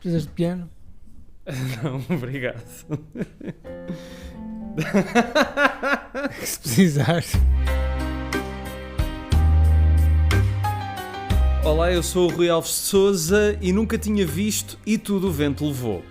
Precisas de piano? Não, obrigado. Se precisares. Olá, eu sou o Rui Alves de Sousa e nunca tinha visto E Tudo o Vento Levou.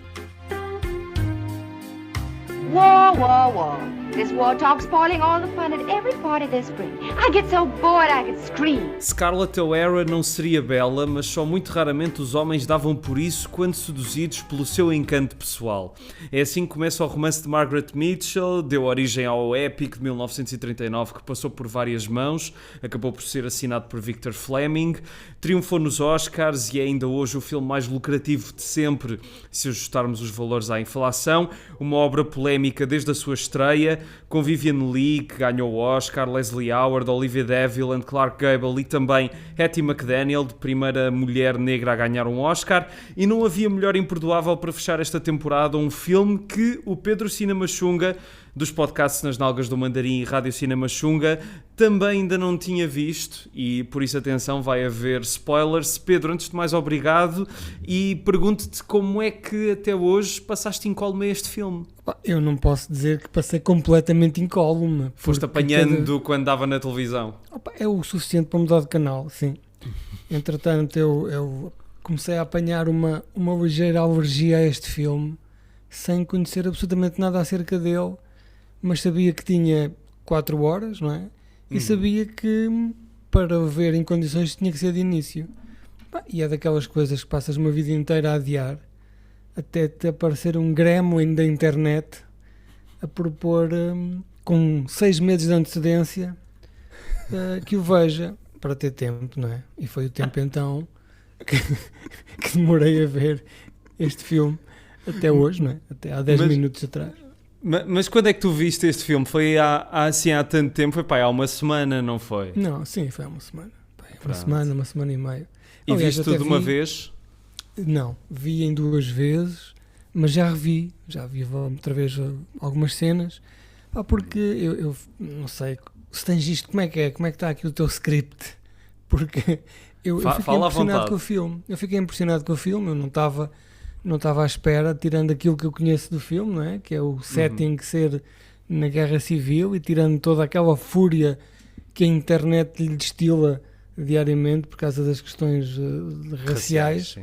War, war, war. This war talk's spoiling all the fun at every party this spring. I get so bored I could scream. Scarlett O'Hara não seria bela, mas só muito raramente os homens davam por isso quando seduzidos pelo seu encanto pessoal. É assim que começa o romance de Margaret Mitchell, deu origem ao épico de 1939 que passou por várias mãos, acabou por ser assinado por Victor Fleming, triunfou nos Oscars e é ainda hoje o filme mais lucrativo de sempre, se ajustarmos os valores à inflação, uma obra polémica desde a sua estreia, com Vivien Leigh, que ganhou o Oscar, Leslie Howard, Olivia de Havilland, Clark Gable e também Hattie McDaniel, de primeira mulher negra a ganhar um Oscar, e não havia melhor imperdoável para fechar esta temporada um filme que o Pedro Cinema Xunga, dos podcasts Nas Nalgas do Mandarim e Rádio Cinema Xunga, também ainda não tinha visto, e por isso atenção, vai haver spoilers. Pedro, antes de mais, obrigado, e pergunto-te como é que até hoje passaste incólume a este filme. Eu não posso dizer que passei completamente incólume. Foste apanhando quando dava na televisão. É o suficiente para mudar de canal, sim. Entretanto, eu comecei a apanhar uma ligeira alergia a este filme, sem conhecer absolutamente nada acerca dele, mas sabia que tinha 4 horas, não é? E sabia que para o ver em condições tinha que ser de início. E é daquelas coisas que passas uma vida inteira a adiar, até te aparecer um gremlin da internet a propor, com 6 meses de antecedência, que o veja, para ter tempo, não é? E foi o tempo então que demorei a ver este filme, até hoje, não é? Até há 10 minutos atrás. Mas quando é que tu viste este filme? Foi há tanto tempo? Foi há uma semana, não foi? Não, sim, foi há uma semana. Uma semana e meia. E aliás, viste tudo de uma vez? Não, vi em 2 vezes, mas já vi outra vez algumas cenas, porque eu não sei, se tens isto, como é que está aqui o teu script? Porque eu fiquei impressionado com o filme. Eu não estava à espera, tirando aquilo que eu conheço do filme, não é? Que é o setting ser na Guerra Civil e tirando toda aquela fúria que a internet lhe destila diariamente por causa das questões raciais.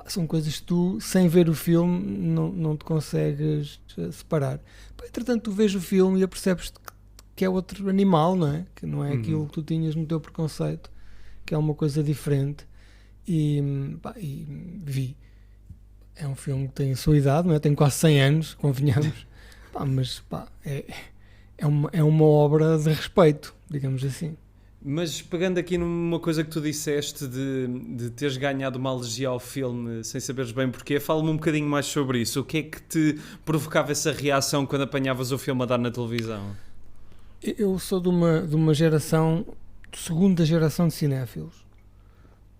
São coisas que tu, sem ver o filme, não te consegues separar. Entretanto, tu vês o filme e apercebes que é outro animal, não é? Que não é aquilo que tu tinhas no teu preconceito, que é uma coisa diferente. E vi. É um filme que tem a sua idade, não é? Tem quase 100 anos, convenhamos. Mas é uma obra de respeito, digamos assim. Mas pegando aqui numa coisa que tu disseste de teres ganhado uma alergia ao filme sem saberes bem porquê, fala-me um bocadinho mais sobre isso. O que é que te provocava essa reação quando apanhavas o filme a dar na televisão? Eu sou de uma geração, segunda geração de cinéfilos.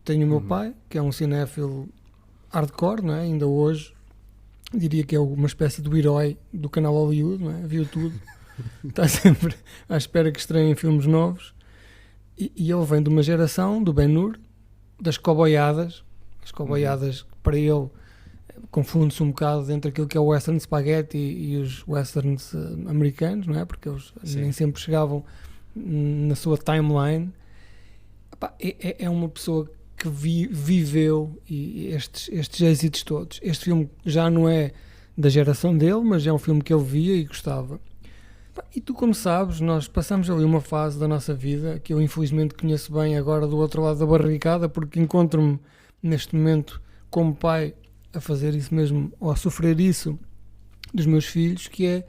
Tenho o meu pai, que é um cinéfilo hardcore, não é? Ainda hoje diria que é uma espécie do herói do canal Hollywood, não é? Viu tudo, está sempre à espera que estreiem filmes novos, e ele vem de uma geração do Ben-Hur, das coboiadas, as coboiadas para ele confunde-se um bocado entre aquilo que é o western spaghetti e os westerns americanos, não é? Porque eles nem sempre chegavam na sua timeline. É uma pessoa que viveu estes êxitos todos. Este filme já não é da geração dele, mas é um filme que ele via e gostava. E tu, como sabes, nós passamos ali uma fase da nossa vida que eu infelizmente conheço bem agora do outro lado da barricada, porque encontro-me neste momento como pai a fazer isso mesmo, ou a sofrer isso dos meus filhos, que é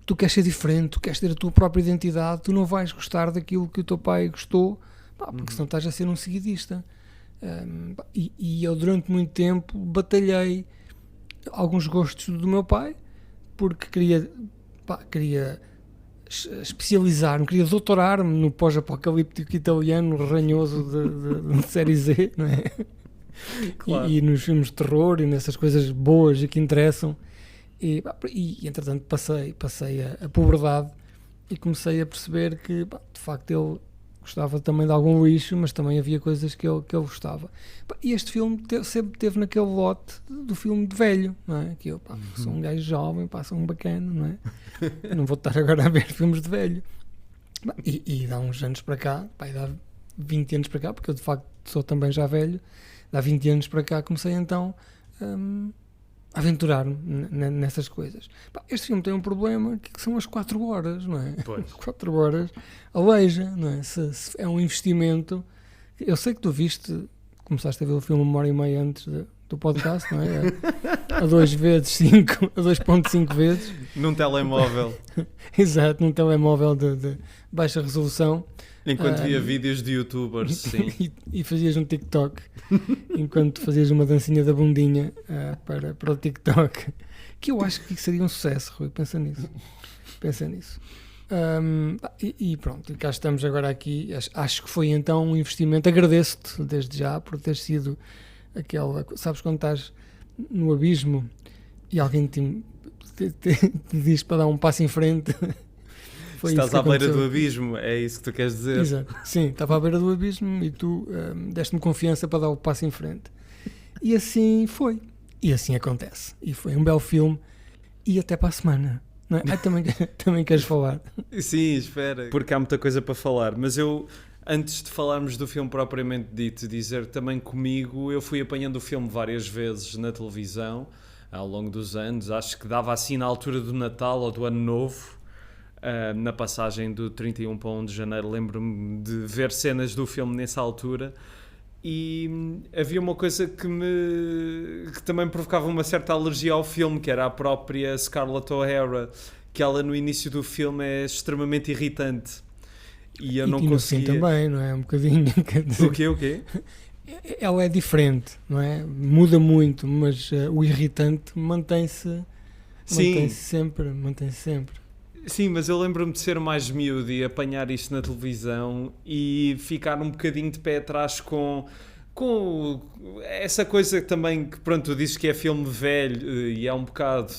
tu queres ser diferente, tu queres ter a tua própria identidade, tu não vais gostar daquilo que o teu pai gostou, porque senão estás a ser um seguidista. E eu durante muito tempo batalhei alguns gostos do meu pai, porque queria especializar-me, queria doutorar-me no pós-apocalíptico italiano ranhoso de série Z, não é? Claro. E nos filmes de terror e nessas coisas boas e que interessam. E entretanto passei a puberdade e comecei a perceber que de facto ele gostava também de algum lixo, mas também havia coisas que eu gostava. Pá, e este filme sempre teve naquele lote do filme de velho, não é? Que eu, pá, sou um gajo jovem, pá, sou um bacana, não é? Não vou estar agora a ver filmes de velho. Pá, e dá uns anos para cá, pá, e dá 20 anos para cá, porque eu de facto sou também já velho, dá 20 anos para cá comecei então a aventurar-me nessas coisas. Pá, este filme tem um problema que são as 4 horas, não é? Pois. 4 horas aleija, não é? Se é um investimento. Eu sei que tu começaste a ver o filme 1h30 antes do podcast, não é? A 2.5 vezes. Num telemóvel. Exato, num telemóvel de baixa resolução. Enquanto via vídeos de youtubers, sim. E fazias um TikTok enquanto fazias uma dancinha da bundinha para o TikTok, que eu acho que seria um sucesso, Rui, pensa nisso. E pronto, cá estamos agora aqui. Acho que foi então um investimento. Agradeço-te desde já por ter sido aquela, sabes, quando estás no abismo e alguém te diz para dar um passo em frente. Se estás à beira do abismo, é isso que tu queres dizer? Exato. Sim, estava à beira do abismo e tu deste-me confiança para dar o passo em frente. E assim foi. E assim acontece. E foi um belo filme. E até para a semana. Não é? Também queres falar? Sim, espera. Porque há muita coisa para falar. Mas eu, antes de falarmos do filme propriamente dito, dizer também comigo, eu fui apanhando o filme várias vezes na televisão ao longo dos anos. Acho que dava assim na altura do Natal ou do Ano Novo. Na passagem do 31 para 1 de janeiro, lembro-me de ver cenas do filme nessa altura e havia uma coisa que também provocava uma certa alergia ao filme, que era a própria Scarlett O'Hara, que ela no início do filme é extremamente irritante e eu não conseguia... também, não é? Um bocadinho... O quê? Ela é diferente, não é? Muda muito, mas o irritante mantém-se sempre. Sim, mas eu lembro-me de ser mais miúdo e apanhar isto na televisão e ficar um bocadinho de pé atrás com essa coisa também que, pronto, tu dizes que é filme velho e é um bocado,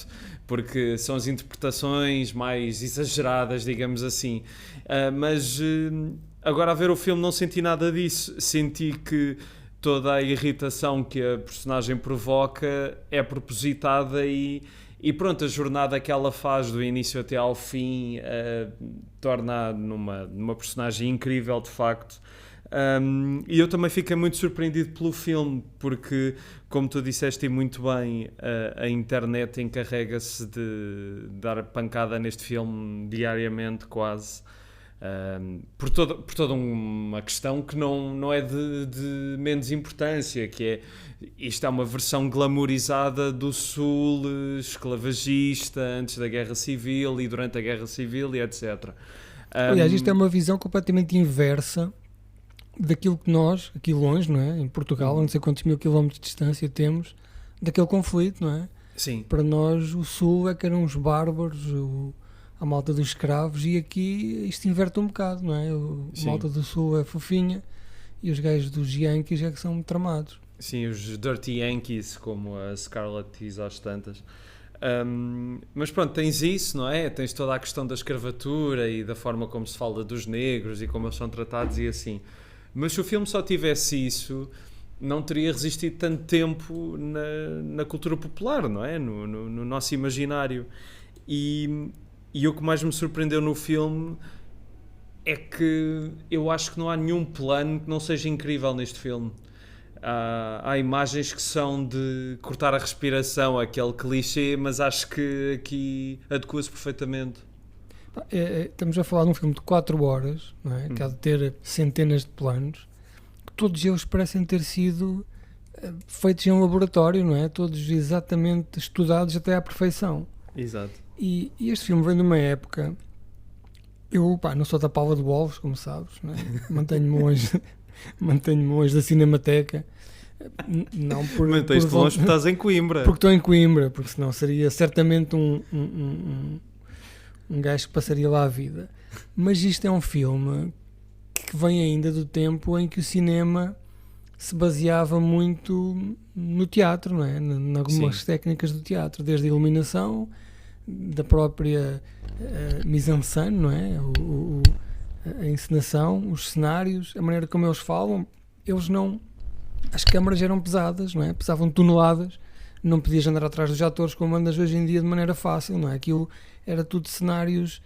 porque são as interpretações mais exageradas, digamos assim. Mas agora a ver o filme não senti nada disso. Senti que toda a irritação que a personagem provoca é propositada e pronto, a jornada que ela faz do início até ao fim torna-a numa personagem incrível, de facto. E eu também fiquei muito surpreendido pelo filme, porque, como tu disseste muito bem, a internet encarrega-se de dar pancada neste filme diariamente, quase. Por toda uma questão que não é de menos importância, que é, isto é uma versão glamourizada do Sul esclavagista antes da Guerra Civil e durante a Guerra Civil e etc. Aliás, isto é uma visão completamente inversa daquilo que nós, aqui longe, não é? Em Portugal, não sei quantos mil quilómetros de distância temos daquele conflito, não é? Sim. Para nós o Sul é que eram os bárbaros, a malta dos escravos, e aqui isto inverte um bocado, não é? A malta do Sul é fofinha e os gajos dos Yankees é que são tramados. Sim, os Dirty Yankees, como a Scarlett diz às tantas. Mas pronto, tens isso, não é? Tens toda a questão da escravatura e da forma como se fala dos negros e como eles são tratados e assim. Mas se o filme só tivesse isso, não teria resistido tanto tempo na cultura popular, não é? No nosso imaginário. E o que mais me surpreendeu no filme é que eu acho que não há nenhum plano que não seja incrível neste filme. Há imagens que são de cortar a respiração, aquele clichê, mas acho que aqui adequa-se perfeitamente. Estamos a falar de um filme de 4 horas, não é? Que há de ter centenas de planos, que todos eles parecem ter sido feitos em um laboratório, não é? Todos exatamente estudados até à perfeição. Exato. E este filme vem de uma época... Eu, não sou da Paula de Wolves, como sabes, não é? Mantenho-me longe da Cinemateca. Não por... Mantens-te longe porque estás em Coimbra. Porque estou em Coimbra, porque senão seria certamente um gajo que passaria lá a vida. Mas isto é um filme que vem ainda do tempo em que o cinema se baseava muito no teatro, não é? Em algumas técnicas do teatro, desde a iluminação, da própria mise-en-scène, não é? A encenação, os cenários, a maneira como eles falam, eles não... As câmaras eram pesadas, não é? Pesavam toneladas, não podias andar atrás dos atores como andas hoje em dia de maneira fácil, não é? Aquilo era tudo cenários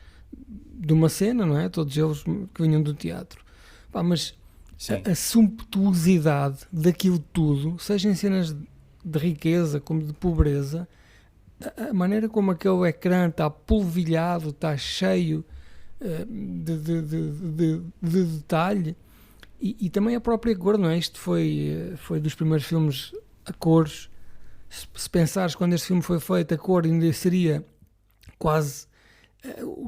de uma cena, não é? Todos eles que vinham do teatro. Pá, mas a sumptuosidade daquilo tudo, seja em cenas de riqueza como de pobreza, a maneira como aquele ecrã está polvilhado, está cheio de detalhe, e também a própria cor, não é? Isto foi dos primeiros filmes a cores. Se pensares, quando este filme foi feito, a cor ainda seria quase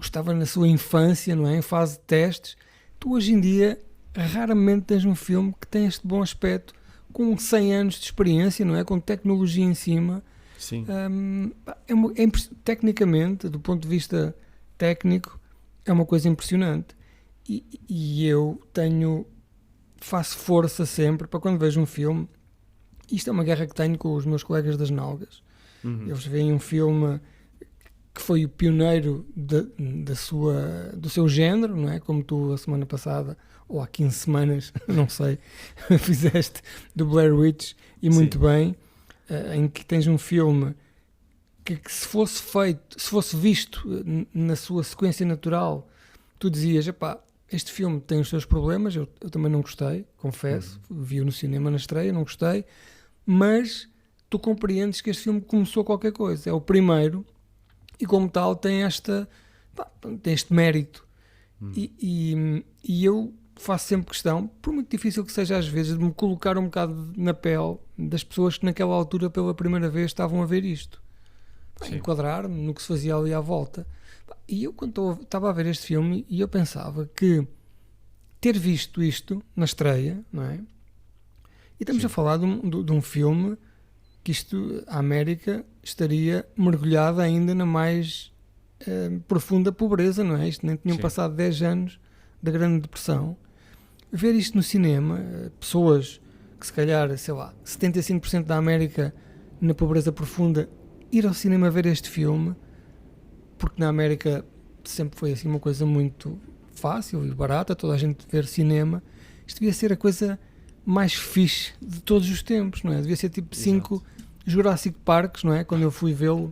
estava na sua infância, não é? Em fase de testes. Tu hoje em dia raramente tens um filme que tem este bom aspecto, com 100 anos de experiência, não é? Com tecnologia em cima. Sim. Tecnicamente, do ponto de vista técnico, é uma coisa impressionante. E eu faço força sempre para quando vejo um filme. Isto é uma guerra que tenho com os meus colegas das Nalgas. Eles veem um filme que foi o pioneiro do seu género, não é? Como tu a semana passada, ou há 15 semanas, não sei, fizeste do Blair Witch, e muito bem, em que tens um filme que se fosse visto na sua sequência natural, tu dizias, epá, este filme tem os seus problemas, eu também não gostei, confesso, vi-o no cinema na estreia, não gostei, mas tu compreendes que este filme começou qualquer coisa, é o primeiro, e como tal tem este mérito. E eu faço sempre questão, por muito difícil que seja às vezes, de me colocar um bocado na pele das pessoas que naquela altura pela primeira vez estavam a ver isto. Enquadrar-me no que se fazia ali à volta. E eu quando estava a ver este filme, e eu pensava que ter visto isto na estreia, não é? E estamos a falar de um filme que a América estaria mergulhada ainda na mais profunda pobreza, não é? Isto nem tinham passado 10 anos da Grande Depressão. Ver isto no cinema, pessoas que se calhar, sei lá, 75% da América na pobreza profunda, ir ao cinema ver este filme, porque na América sempre foi assim uma coisa muito fácil e barata, toda a gente ver cinema, isto devia ser a coisa mais fixe de todos os tempos, não é? Devia ser tipo 5 Jurassic Parks, não é? Quando eu fui vê-lo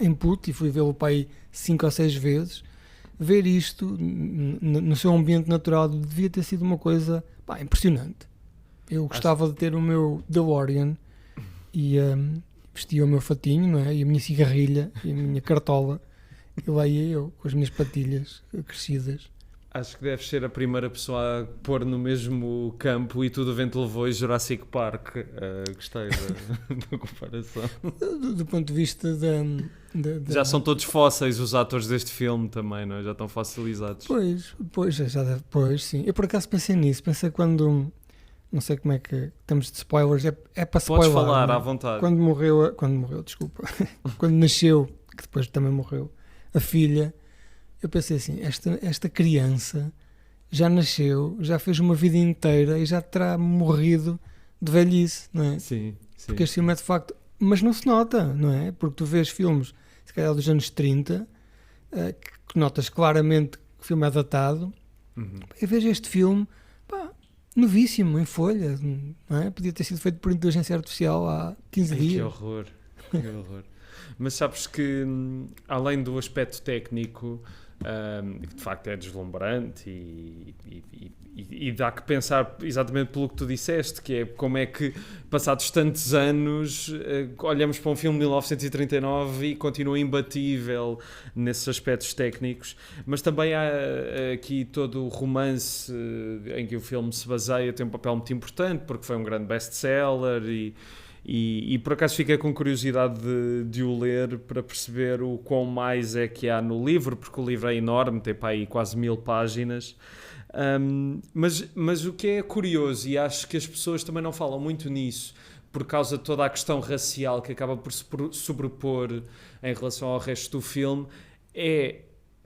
em puto, e fui vê-lo para aí 5 ou 6 vezes, ver isto no seu ambiente natural devia ter sido uma coisa impressionante. Eu gostava de ter o meu DeLorean e vestia o meu fatinho, não é? E a minha cigarrilha e a minha cartola, e lá ia eu com as minhas patilhas crescidas. Acho que deves ser a primeira pessoa a pôr no mesmo campo E Tudo o Vento Levou e Jurassic Park. Gostei da comparação. Do ponto de vista Já são todos fósseis os atores deste filme também, não é? Já estão fossilizados. Pois, sim. Eu por acaso pensei nisso. Pensei quando... Não sei como é que... Estamos de spoilers. É para spoiler. Podes falar, não é? à vontade. Quando morreu, desculpa. Quando nasceu, que depois também morreu, a filha... Eu pensei assim, esta criança já nasceu, já fez uma vida inteira e já terá morrido de velhice, não é? Sim. Porque este filme é de facto... Mas não se nota, não é? Porque tu vês filmes, se calhar dos anos 30, que notas claramente que o filme é datado, e vejo este filme, novíssimo, em folha, não é? Podia ter sido feito por inteligência artificial há 15 dias. Que horror. Mas sabes que, além do aspecto técnico, que de facto é deslumbrante e dá que pensar exatamente pelo que tu disseste, que é como é que, passados tantos anos, olhamos para um filme de 1939 e continua imbatível nesses aspectos técnicos, mas também há aqui todo o romance em que o filme se baseia, tem um papel muito importante, porque foi um grande best-seller e por acaso fiquei com curiosidade de o ler para perceber o quão mais é que há no livro, porque o livro é enorme, tem para aí quase 1000 páginas. Mas o que é curioso, e acho que as pessoas também não falam muito nisso, por causa de toda a questão racial que acaba por se sobrepor em relação ao resto do filme, é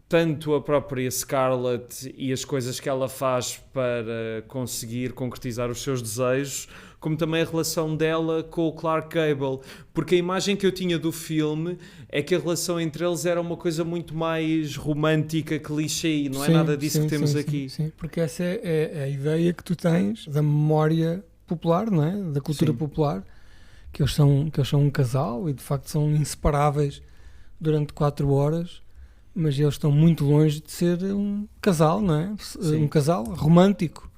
tanto a própria Scarlett e as coisas que ela faz para conseguir concretizar os seus desejos, como também a relação dela com o Clark Gable, porque a imagem que eu tinha do filme é que a relação entre eles era uma coisa muito mais romântica, clichê, e não é Sim, nada disso sim, que temos sim, aqui. Sim, porque essa é a ideia que tu tens da memória popular, não é? Da cultura Sim. popular, que eles são um casal e de facto são inseparáveis durante 4 horas, mas eles estão muito longe de ser um casal, não é? Sim. Um casal romântico.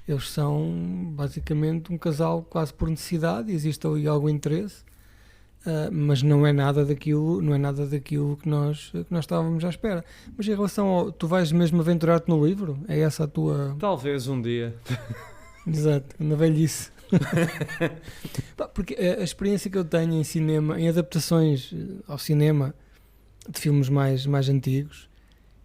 Eles são basicamente um casal quase por necessidade, existe ali algum interesse, mas não é nada daquilo que nós estávamos à espera. Mas em relação ao... Tu vais mesmo aventurar-te no livro? É essa a tua... Talvez um dia. Exato, na velhice. Pá, porque a experiência que eu tenho em cinema, em adaptações ao cinema de filmes mais antigos,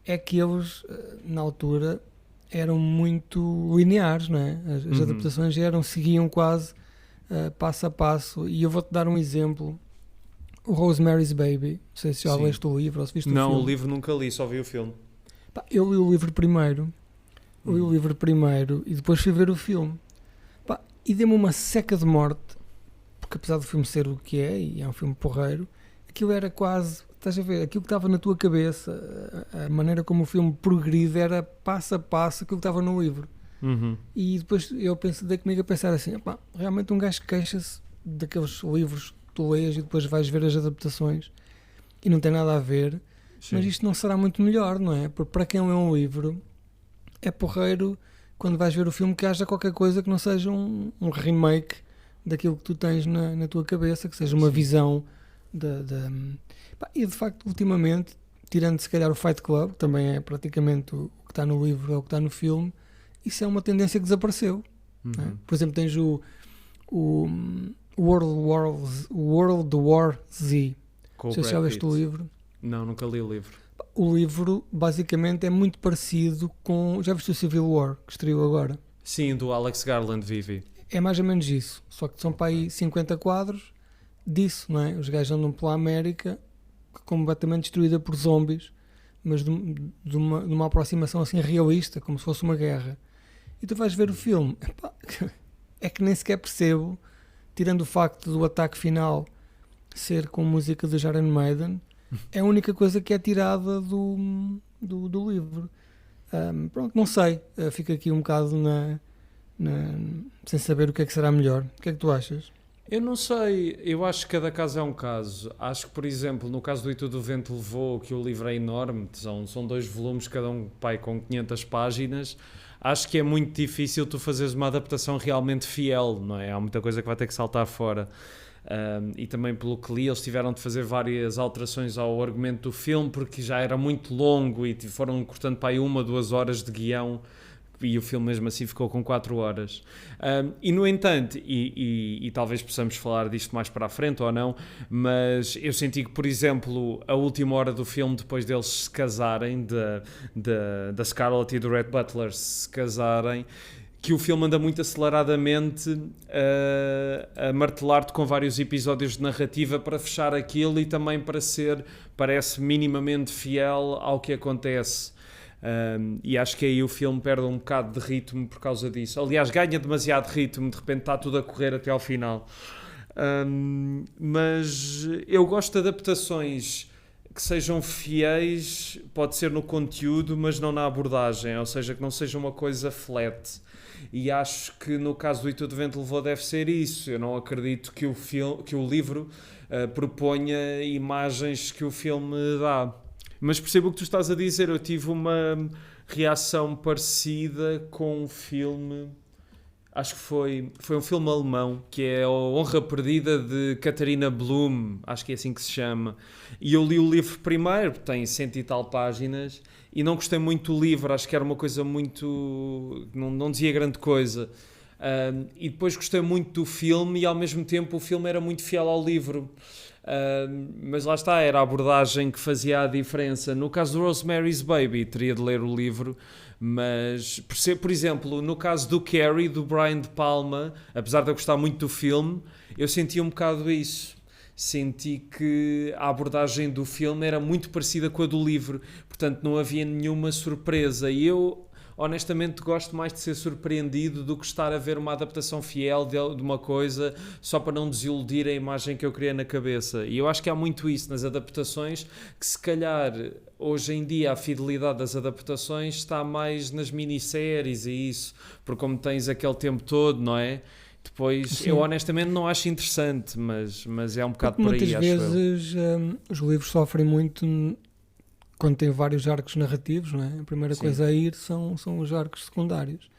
é que eles, na altura, eram muito lineares, não é? As adaptações seguiam quase passo a passo. E eu vou-te dar um exemplo. O Rosemary's Baby, não sei se já Sim. leste o livro ou se viste o Não, filme. o livro nunca li, só vi o filme. Pá, eu li o livro primeiro. E depois fui ver o filme. Pá, e deu-me uma seca de morte, porque apesar do filme ser o que é, e é um filme porreiro, aquilo era quase, estás a ver, aquilo que estava na tua cabeça, a maneira como o filme progride era passo a passo aquilo que estava no livro. E depois eu dei comigo a pensar assim, pá, realmente um gajo queixa-se daqueles livros que tu lês e depois vais ver as adaptações e não tem nada a ver. Sim. Mas isto não será muito melhor, não é? Porque para quem lê um livro é porreiro quando vais ver o filme que haja qualquer coisa que não seja um remake daquilo que tu tens na tua cabeça, que seja uma visão Pá, e de facto ultimamente, tirando se calhar o Fight Club, que também é praticamente o que está no livro ou o que está no filme, isso é uma tendência que desapareceu, não é? Por exemplo, tens o World War Z. Com Não o sei se já Brad leste o Pitt. livro. Não, nunca li o livro. O livro basicamente é muito parecido com... Já viste o Civil War, que estreou agora? Sim, do Alex Garland, Vivi. É mais ou menos isso, só que são para aí 50 quadros disso, não é? Os gajos andam pela América completamente destruída por zombies, mas de uma aproximação assim realista, como se fosse uma guerra. E tu vais ver o filme, epá, é que nem sequer percebo, tirando o facto do ataque final ser com música do Iron Maiden, é a única coisa que é tirada do livro. Pronto, não sei, fico aqui um bocado sem saber o que é que será melhor. O que é que tu achas? Eu não sei, eu acho que cada caso é um caso. Acho que, por exemplo, no caso do E Tudo o Vento Levou, que o livro é enorme, são 2 volumes, cada um com 500 páginas, acho que é muito difícil tu fazeres uma adaptação realmente fiel, não é? Há muita coisa que vai ter que saltar fora. E também pelo que li, eles tiveram de fazer várias alterações ao argumento do filme, porque já era muito longo e foram cortando para aí 1-2 horas de guião, e o filme mesmo assim ficou com 4 horas. E no entanto, e talvez possamos falar disto mais para a frente ou não, mas eu senti que, por exemplo, a última hora do filme, depois deles se casarem, da Scarlett e do Rhett Butler se casarem, que o filme anda muito aceleradamente a martelar-te com vários episódios de narrativa para fechar aquilo e também para ser, parece, minimamente fiel ao que acontece. E acho que aí o filme perde um bocado de ritmo por causa disso. Aliás, ganha demasiado ritmo, de repente está tudo a correr até ao final. Mas eu gosto de adaptações que sejam fiéis, pode ser no conteúdo, mas não na abordagem, ou seja, que não seja uma coisa flat. E acho que no caso do E Tudo o Vento Levou deve ser isso. Eu não acredito que o livro proponha imagens que o filme dá. Mas percebo o que tu estás a dizer. Eu tive uma reação parecida com um filme, acho que foi um filme alemão, que é A Honra Perdida, de Katharina Blum, acho que é assim que se chama. E eu li o livro primeiro, tem 100 e tal páginas, e não gostei muito do livro, acho que era uma coisa muito... não dizia grande coisa. E depois gostei muito do filme, e ao mesmo tempo o filme era muito fiel ao livro. Mas lá está, era a abordagem que fazia a diferença. No caso do Rosemary's Baby, teria de ler o livro, mas, por exemplo, no caso do Carrie, do Brian De Palma, apesar de eu gostar muito do filme, eu senti um bocado isso. Senti que a abordagem do filme era muito parecida com a do livro, portanto não havia nenhuma surpresa. E eu, honestamente gosto mais de ser surpreendido do que estar a ver uma adaptação fiel de uma coisa só para não desiludir a imagem que eu criei na cabeça. E eu acho que há muito isso nas adaptações, que se calhar hoje em dia a fidelidade das adaptações está mais nas minisséries e isso, porque como tens aquele tempo todo, não é? Depois, Sim. eu honestamente não acho interessante, mas é um bocado Porque por aí, muitas acho eu. vezes os livros sofrem muito quando têm vários arcos narrativos, não é? A primeira Sim. coisa a ir são os arcos secundários.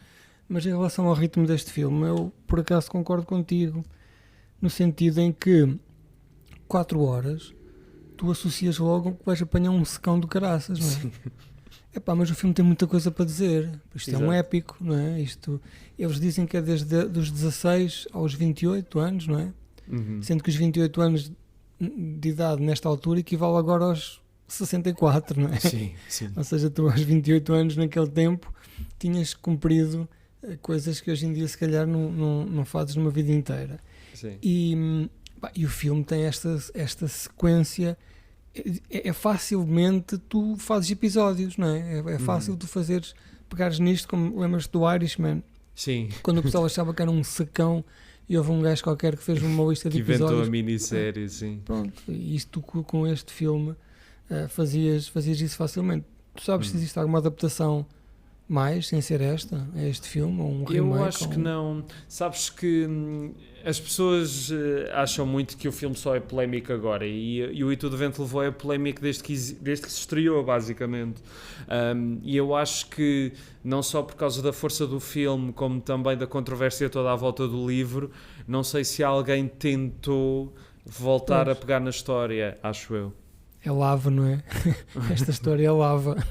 Mas em relação ao ritmo deste filme, eu por acaso concordo contigo, no sentido em que 4 horas tu associas logo que vais apanhar um secão do caraças, não é? Epá, mas o filme tem muita coisa para dizer. Isto é um Exato. épico, não é? Eles dizem que é desde dos 16 aos 28 anos, não é? Uhum. Sendo que os 28 anos de idade nesta altura equivale agora aos 64, não é? Sim, sim. Ou seja, tu aos 28 anos naquele tempo tinhas cumprido coisas que hoje em dia se calhar não fazes numa vida inteira. Sim. E o filme tem esta sequência. É facilmente tu fazes episódios, não é? É fácil tu pegares nisto, como lembras-te do Irishman, Sim. quando o pessoal achava que era um sacão e houve um gajo qualquer que fez uma lista de Que inventou episódios. a minissérie, sim. Pronto, e isto com este filme fazias isso facilmente. Tu sabes se existe alguma adaptação mais, sem ser esta, a este filme, ou um remake? Eu acho que não. Sabes que as pessoas acham muito que o filme só é polémico agora, e o E Tudo o Vento Levou é polémico desde que se estreou, basicamente. E eu acho que não só por causa da força do filme, como também da controvérsia toda à volta do livro, não sei se alguém tentou voltar a pegar na história, acho eu. É lava, não é? Esta história é lava.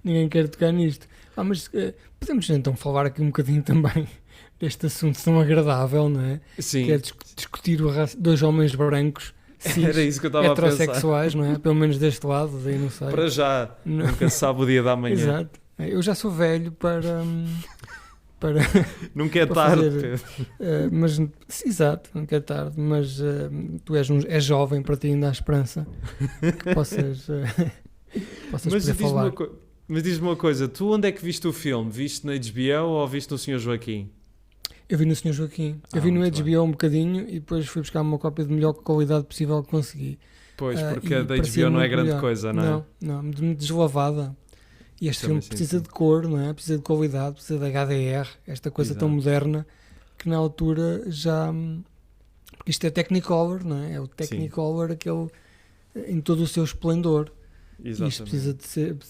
ninguém quer tocar nisto. Mas podemos então falar aqui um bocadinho também deste assunto tão agradável, não é? Sim. Que é discutir dois homens brancos, Era isso que eu estava a pensar. heterossexuais, não é? Pelo menos deste lado, daí não sei. Para já, Não. nunca se sabe o dia da manhã. Exato. Eu já sou velho para Nunca é para tarde, fazer, Pedro. mas exato, nunca é tarde, mas tu és jovem, para ti ainda há esperança que possas poder falar. Mas diz-me uma coisa, tu onde é que viste o filme? Viste na HBO ou viste no Sr. Joaquim? Eu vi no Sr. Joaquim, eu vi no muito HBO um bocadinho e depois fui buscar uma cópia de melhor qualidade possível que consegui. Pois, porque E a da parecia HBO não é muito grande melhor. coisa, não é? Não, muito deslavada. E este Também filme sim, precisa sim. de cor, não é? Precisa de qualidade, precisa de HDR, esta coisa tão Exato. moderna que na altura já... Porque isto é Technicolor, não é? É o Technicolor, aquele em todo o seu esplendor. E isto Exatamente.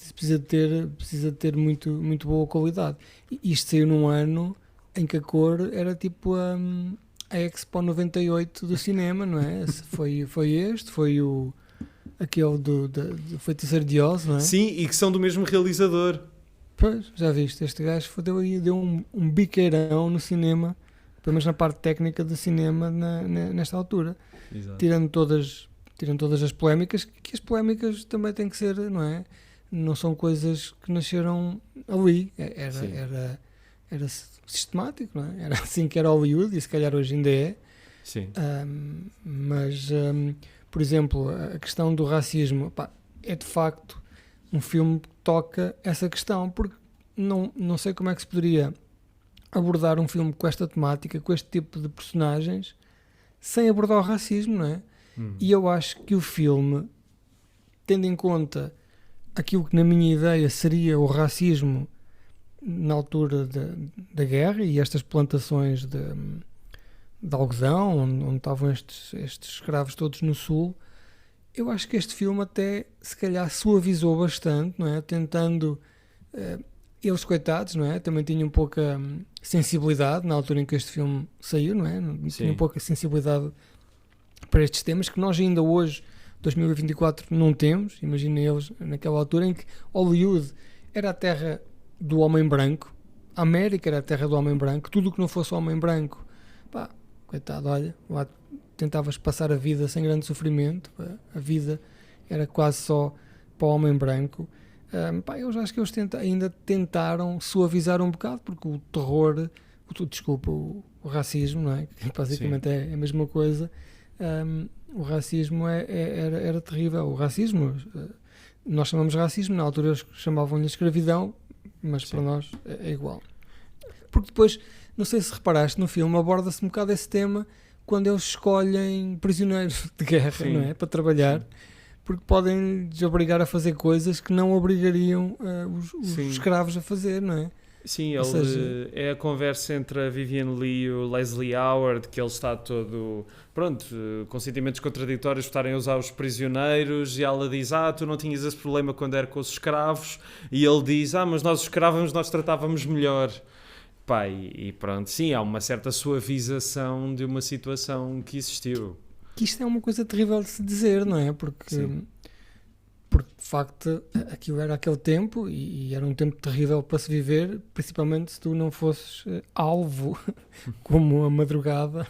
precisa de ter muito, muito boa qualidade. E isto saiu num ano em que a cor era tipo a Expo 98 do cinema, não é? Foi aquele do Feiticeiro de Oz, não é? Sim, e que são do mesmo realizador. Pois, já viste, este gajo deu um biqueirão no cinema, pelo menos na parte técnica do cinema nesta altura. Exato. Tirando todas as polémicas, que as polémicas também têm que ser, não é? Não são coisas que nasceram ali, era sistemático, não é? Era assim que era Hollywood e se calhar hoje ainda é. Sim. Mas, por exemplo, a questão do racismo, é de facto um filme que toca essa questão, porque não sei como é que se poderia abordar um filme com esta temática, com este tipo de personagens, sem abordar o racismo, não é? E eu acho que o filme, tendo em conta aquilo que na minha ideia seria o racismo na altura da guerra e estas plantações de algodão, onde estavam estes escravos todos no sul, eu acho que este filme até se calhar suavizou bastante, não é? Tentando, eles coitados, não é? Também tinham pouca sensibilidade na altura em que este filme saiu, não é? Tinham pouca sensibilidade para estes temas que nós ainda hoje, 2024, não temos. Imaginem eles naquela altura em que Hollywood era a terra do homem branco, a América era a terra do homem branco, tudo o que não fosse homem branco, coitado, olha, lá tentavas passar a vida sem grande sofrimento, a vida era quase só para o homem branco. Eu acho que eles ainda tentaram suavizar um bocado, porque o terror, o racismo, não é? Que basicamente é a mesma coisa. O racismo era terrível. O racismo, nós chamamos racismo, na altura eles chamavam-lhe escravidão, mas Sim. para nós é igual. Porque depois, não sei se reparaste, no filme aborda-se um bocado esse tema quando eles escolhem prisioneiros de guerra, Sim. não é? Para trabalhar, Sim. porque podem lhes obrigar a fazer coisas que não obrigariam os Sim. escravos a fazer, não é? Sim, Ou seja- é a conversa entre a Vivian Leigh e o Leslie Howard, que ele está todo, pronto, com sentimentos contraditórios por estarem a usar os prisioneiros, e ela diz, tu não tinhas esse problema quando era com os escravos, e ele diz, mas nós os escravos nós tratávamos melhor. Pá, e pronto, sim, há uma certa suavização de uma situação que existiu. Que isto é uma coisa terrível de se dizer, não é? Porque de facto aquilo era aquele tempo e era um tempo terrível para se viver, principalmente se tu não fosses alvo, como a madrugada.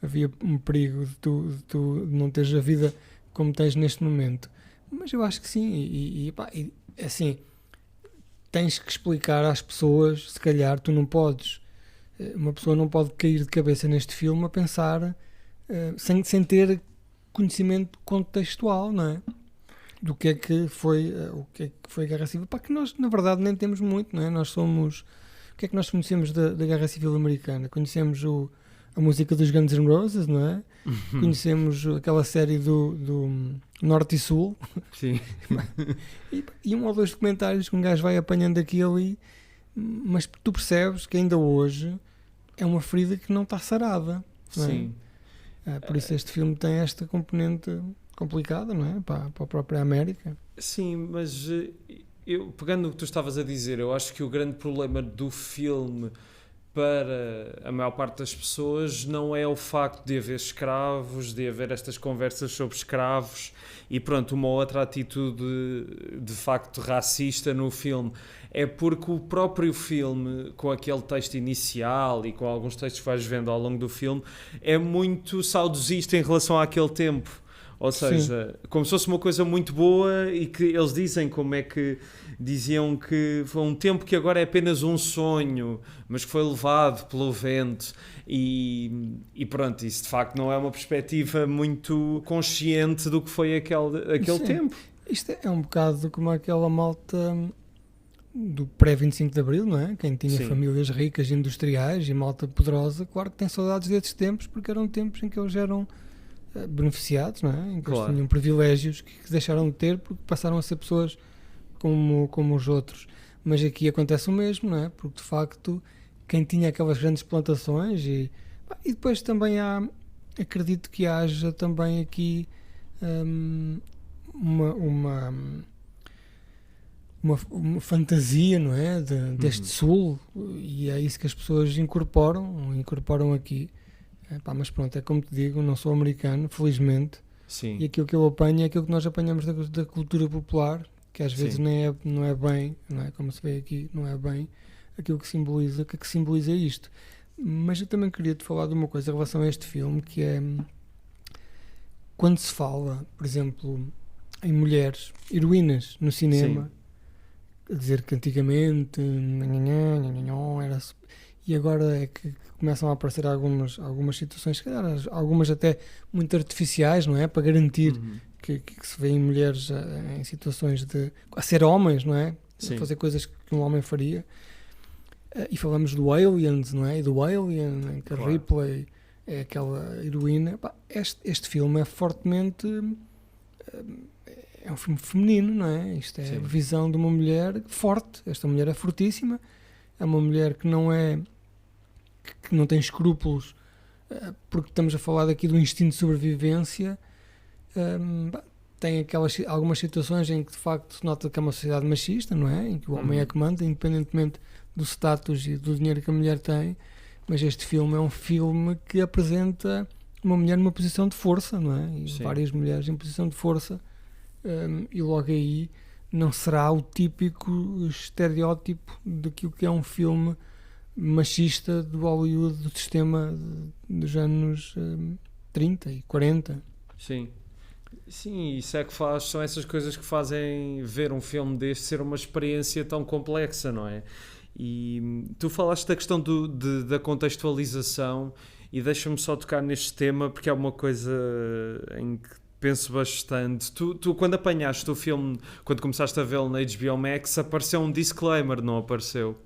Havia um perigo de tu não teres a vida como tens neste momento. Mas eu acho que sim, e assim, tens que explicar às pessoas, se calhar tu não podes, uma pessoa não pode cair de cabeça neste filme a pensar sem ter conhecimento contextual, não é? Do que é que foi a Guerra Civil. Que nós, na verdade, nem temos muito, não é? Nós somos... O que é que nós conhecemos da Guerra Civil Americana? Conhecemos a música dos Guns N' Roses, não é? Conhecemos aquela série do Norte e Sul. Sim. e um ou dois documentários que um gajo vai apanhando aqui e ali, mas tu percebes que ainda hoje é uma ferida que não está sarada. Não é? Sim. Por isso este filme tem esta componente complicada, não é? Para a própria América. Sim, mas eu, pegando no que tu estavas a dizer, eu acho que o grande problema do filme para a maior parte das pessoas não é o facto de haver escravos, de haver estas conversas sobre escravos e pronto, uma outra atitude de facto racista no filme. É porque o próprio filme, com aquele texto inicial e com alguns textos que vais vendo ao longo do filme, é muito saudosista em relação àquele tempo. Ou seja, como se fosse uma coisa muito boa e que eles dizem como é que diziam que foi um tempo que agora é apenas um sonho, mas que foi levado pelo vento e pronto, isso de facto não é uma perspectiva muito consciente do que foi aquele tempo. Isto é um bocado como aquela malta do pré-25 de Abril, não é? Quem tinha famílias ricas, industriais e malta poderosa, claro que tem saudades desses tempos porque eram tempos em que eles eram beneficiados, não é? Em que eles tinham privilégios que deixaram de ter porque passaram a ser pessoas como os outros. Mas aqui acontece o mesmo, não é? Porque de facto quem tinha aquelas grandes plantações e depois também acredito que haja também aqui uma fantasia, não é? Deste Sul, e é isso que as pessoas incorporam aqui. Mas pronto, é como te digo, não sou americano, felizmente. Sim. E aquilo que eu apanho é aquilo que nós apanhamos da cultura popular, que às vezes não é bem, não é? Como se vê aqui, não é bem aquilo que simboliza isto. Mas eu também queria te falar de uma coisa em relação a este filme, que é quando se fala, por exemplo, em mulheres heroínas no cinema, a dizer que antigamente era... E agora é que começam a aparecer algumas situações, algumas até muito artificiais, não é? Para garantir que se vêem mulheres em situações a ser homens, não é? A fazer coisas que um homem faria. E falamos do Aliens, não é? E do Alien, em que a Ripley é aquela heroína. Este filme é fortemente... É um filme feminino, não é? Isto é a visão de uma mulher forte. Esta mulher é fortíssima. É uma mulher que não tem escrúpulos, porque estamos a falar aqui do instinto de sobrevivência. Tem algumas situações em que de facto se nota que é uma sociedade machista, não é? Em que o homem é que manda, independentemente do status e do dinheiro que a mulher tem. Mas este filme é um filme que apresenta uma mulher numa posição de força, não é? E várias mulheres em posição de força, e logo aí não será o típico estereótipo daquilo que é um filme machista do Hollywood, do sistema dos anos 30 e 40. Sim, isso é que são essas coisas que fazem ver um filme deste ser uma experiência tão complexa, não é? E tu falaste da questão da contextualização e deixa-me só tocar neste tema porque é uma coisa em que penso bastante. Tu quando apanhaste o filme, quando começaste a vê-lo na HBO Max, apareceu um disclaimer, não apareceu?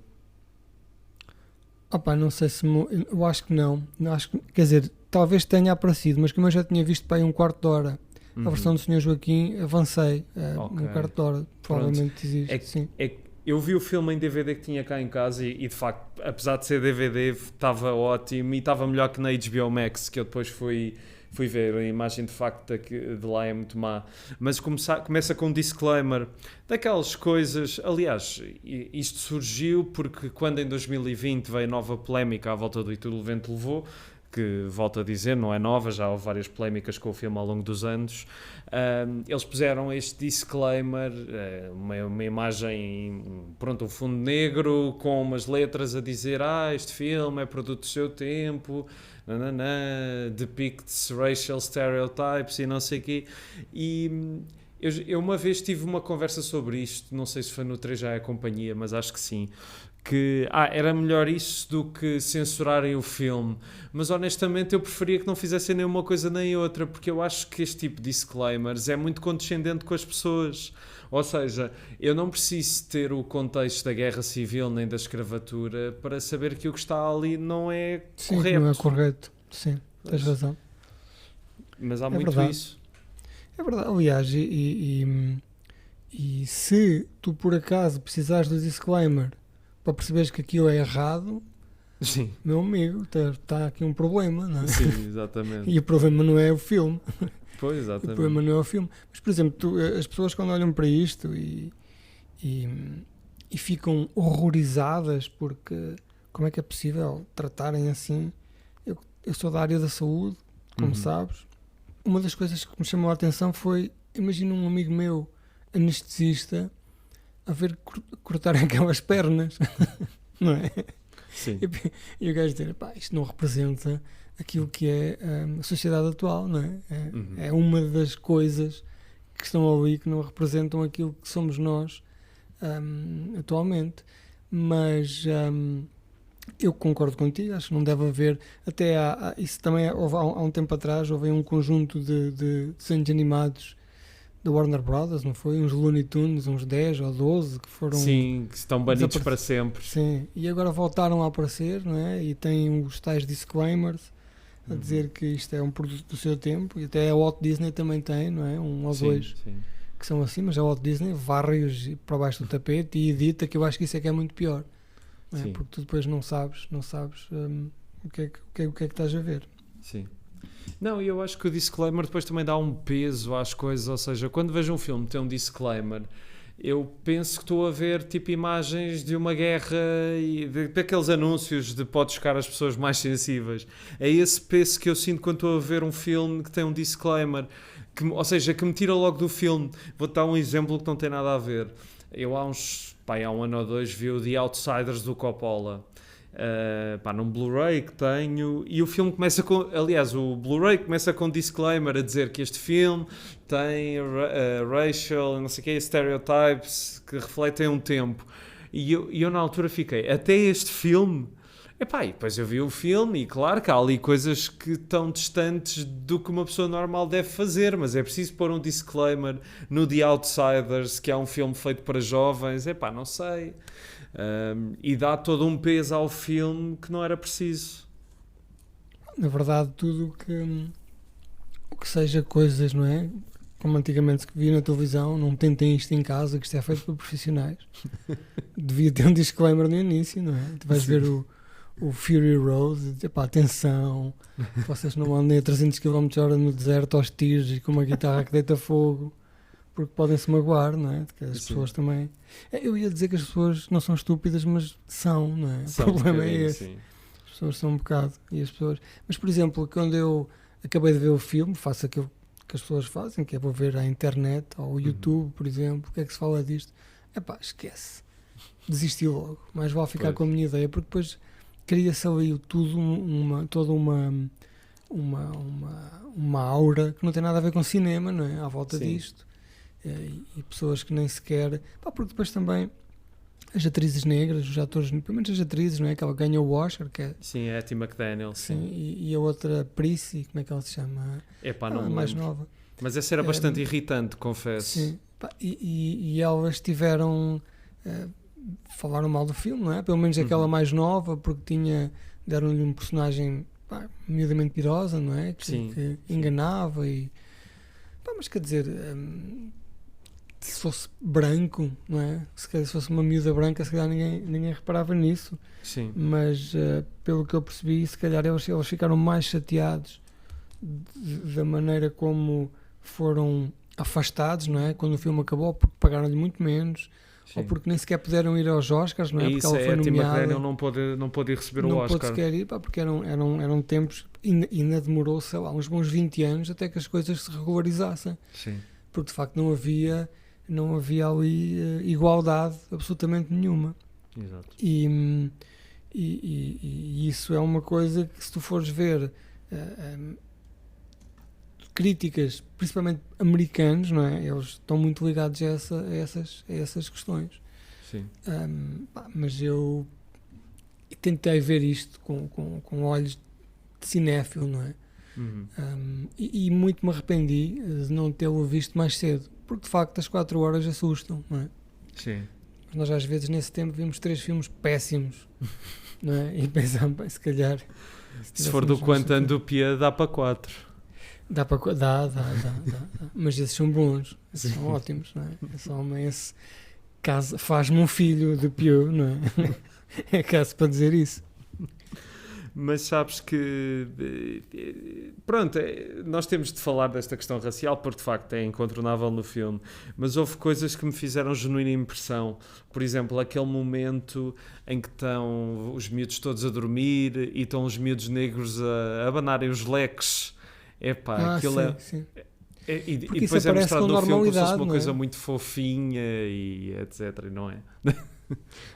Opa, não sei se... Eu acho que não. Quer dizer, talvez tenha aparecido, mas como eu já tinha visto para aí um quarto de hora a versão do Sr. Joaquim, avancei Ok. um quarto de hora. Provavelmente existe, sim. Eu vi o filme em DVD que tinha cá em casa e de facto, apesar de ser DVD, estava ótimo e estava melhor que na HBO Max, que eu depois fui ver. A imagem de facto de lá é muito má. Mas começa com um disclaimer daquelas coisas. Aliás, isto surgiu porque quando em 2020 veio nova polémica à volta do E Tudo o Vento Levou, que, volto a dizer, não é nova, já houve várias polémicas com o filme ao longo dos anos, eles puseram este disclaimer, uma imagem, pronto, um fundo negro com umas letras a dizer este filme é produto do seu tempo, depicts racial stereotypes e não sei o quê. E eu uma vez tive uma conversa sobre isto, não sei se foi no 3 já é a companhia, mas acho que sim, que era melhor isso do que censurarem o filme, mas honestamente eu preferia que não fizessem nenhuma coisa nem outra, porque eu acho que este tipo de disclaimers é muito condescendente com as pessoas. Ou seja, eu não preciso ter o contexto da guerra civil nem da escravatura para saber que o que está ali não é correto. Não é correto, sim, tens razão. Mas há muito verdade. isso. É verdade, aliás, e se tu por acaso precisares do disclaimer para perceberes que aquilo é errado, Sim. meu amigo, está aqui um problema, não é? Sim, exatamente. E o problema não é o filme. Pois, O exatamente. problema não é o filme. Mas, por exemplo, as pessoas quando olham para isto e ficam horrorizadas porque como é que é possível tratarem assim? Eu sou da área da saúde, como sabes. Uma das coisas que me chamou a atenção foi, imagina um amigo meu, anestesista, a ver cortarem aquelas pernas, não é? Sim. E o gajo dizer, isto não representa aquilo que é a sociedade atual, não é? É uma das coisas que estão ali que não representam aquilo que somos nós atualmente. Mas eu concordo contigo, acho que não deve haver, até isso também houve, há um tempo atrás, houve um conjunto de desenhos animados da Warner Brothers, não foi? Uns Looney Tunes, uns 10 ou 12 que foram... Sim, que estão banidos para sempre. Sim, e agora voltaram a aparecer, não é? E têm os tais disclaimers a dizer que isto é um produto do seu tempo, e até a Walt Disney também tem, não é? Um ou dois que são assim, mas a Walt Disney varre-os para baixo do tapete e edita, que eu acho que isso é que é muito pior, não é? Porque tu depois não sabes o que é que estás a ver. Sim. Não, e eu acho que o disclaimer depois também dá um peso às coisas, ou seja, quando vejo um filme que tem um disclaimer, eu penso que estou a ver tipo imagens de uma guerra e daqueles anúncios de pode chocar as pessoas mais sensíveis. É esse peso que eu sinto quando estou a ver um filme que tem um disclaimer, ou seja, que me tira logo do filme. Vou-te dar um exemplo que não tem nada a ver. Eu há um ano ou dois vi o The Outsiders do Coppola. Num Blu-ray que tenho, e o filme começa com, aliás, o Blu-ray começa com um disclaimer a dizer que este filme tem racial, não sei o que, stereotypes que refletem um tempo, e eu na altura fiquei, até este filme, e depois eu vi o filme e claro que há ali coisas que estão distantes do que uma pessoa normal deve fazer, mas é preciso pôr um disclaimer no The Outsiders, que é um filme feito para jovens, não sei. E dá todo um peso ao filme que não era preciso. Na verdade, tudo o que seja coisas, não é? Como antigamente se via na televisão, não tentem isto em casa, que isto é feito por profissionais. Devia ter um disclaimer no início, não é? Tu vais ver o Fury Road e dizer, atenção, vocês não andem a 300 km/h no deserto aos tiros e com uma guitarra que deita fogo, porque podem se magoar, não é? Porque as pessoas também... Eu ia dizer que as pessoas não são estúpidas, mas são, não é? O problema é esse. Sim. As pessoas são um bocado. Mas, por exemplo, quando eu acabei de ver o filme, faço aquilo que as pessoas fazem, que é vou ver à internet, ou ao YouTube, por exemplo, o que é que se fala disto? Esquece. Desisti logo. Mais vale ficar com a minha ideia, porque depois cria-se ali toda uma aura que não tem nada a ver com cinema, não é? À volta disto. E pessoas que nem sequer... porque depois também as atrizes negras, os atores, pelo menos as atrizes, não é? Que ela ganha o Oscar, que é... Sim, é a Hattie McDaniel. Sim. E a outra Prissy, como é que ela se chama? Não mais nova. Mas essa era bastante irritante, confesso. Sim. Pá, e elas tiveram... falaram mal do filme, não é? Pelo menos aquela mais nova, porque deram-lhe um personagem miudamente pirosa, não é? Que enganava e... Pá, mas quer dizer, se fosse branco, não é? Se fosse uma miúda branca, se calhar ninguém reparava nisso. Sim. Mas pelo que eu percebi, se calhar eles ficaram mais chateados da maneira como foram afastados, não é? Quando o filme acabou, porque pagaram-lhe muito menos. Sim. Ou porque nem sequer puderam ir aos Oscars, não é? Porque ela foi nomeada. Não pôde receber o Oscar. Não pôde sequer ir, porque eram tempos, ainda demorou, sei lá, uns bons 20 anos até que as coisas se regularizassem. Sim. Porque de facto não havia ali igualdade absolutamente nenhuma. Exato. E isso é uma coisa que, se tu fores ver críticas, principalmente americanos, não é? Eles estão muito ligados a essas questões. Sim. Mas eu tentei ver isto com olhos de cinéfilo, não é? E muito me arrependi de não tê-lo visto mais cedo, porque de facto as 4 horas assustam, não é? Sim. Mas nós às vezes nesse tempo vimos 3 filmes péssimos, não é? E pensamos, bem, se calhar... Se for do Quantum do Pia, dá para 4. Dá. Mas esses são bons, esses são ótimos, não é? Esse homem, faz-me um filho de Pio, não é? É caso para dizer isso. Mas sabes que, pronto, nós temos de falar desta questão racial porque de facto é incontornável no filme, mas houve coisas que me fizeram genuína impressão. Por exemplo, aquele momento em que estão os miúdos todos a dormir e estão os miúdos negros a abanarem os leques. Epá, aquilo sim. E depois é mostrado no filme como se fosse uma coisa muito fofinha e etc, não é?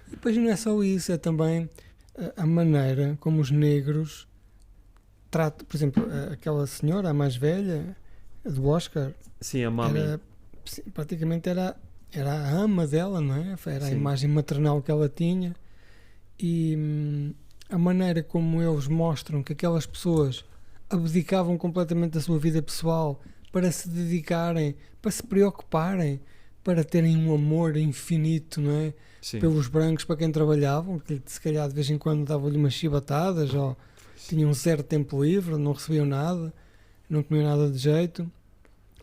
E depois não é só isso, é também a maneira como os negros tratam, por exemplo, aquela senhora, a mais velha, a do Oscar. Sim, a mami. Praticamente era a ama dela, não é? Era a imagem maternal que ela tinha. E a maneira como eles mostram que aquelas pessoas abdicavam completamente da sua vida pessoal para se dedicarem, para se preocuparem, para terem um amor infinito, não é? Sim. Pelos brancos para quem trabalhavam, que se calhar de vez em quando davam-lhe umas chibatadas, ou tinham 0 tempo livre, não recebiam nada, não comiam nada de jeito.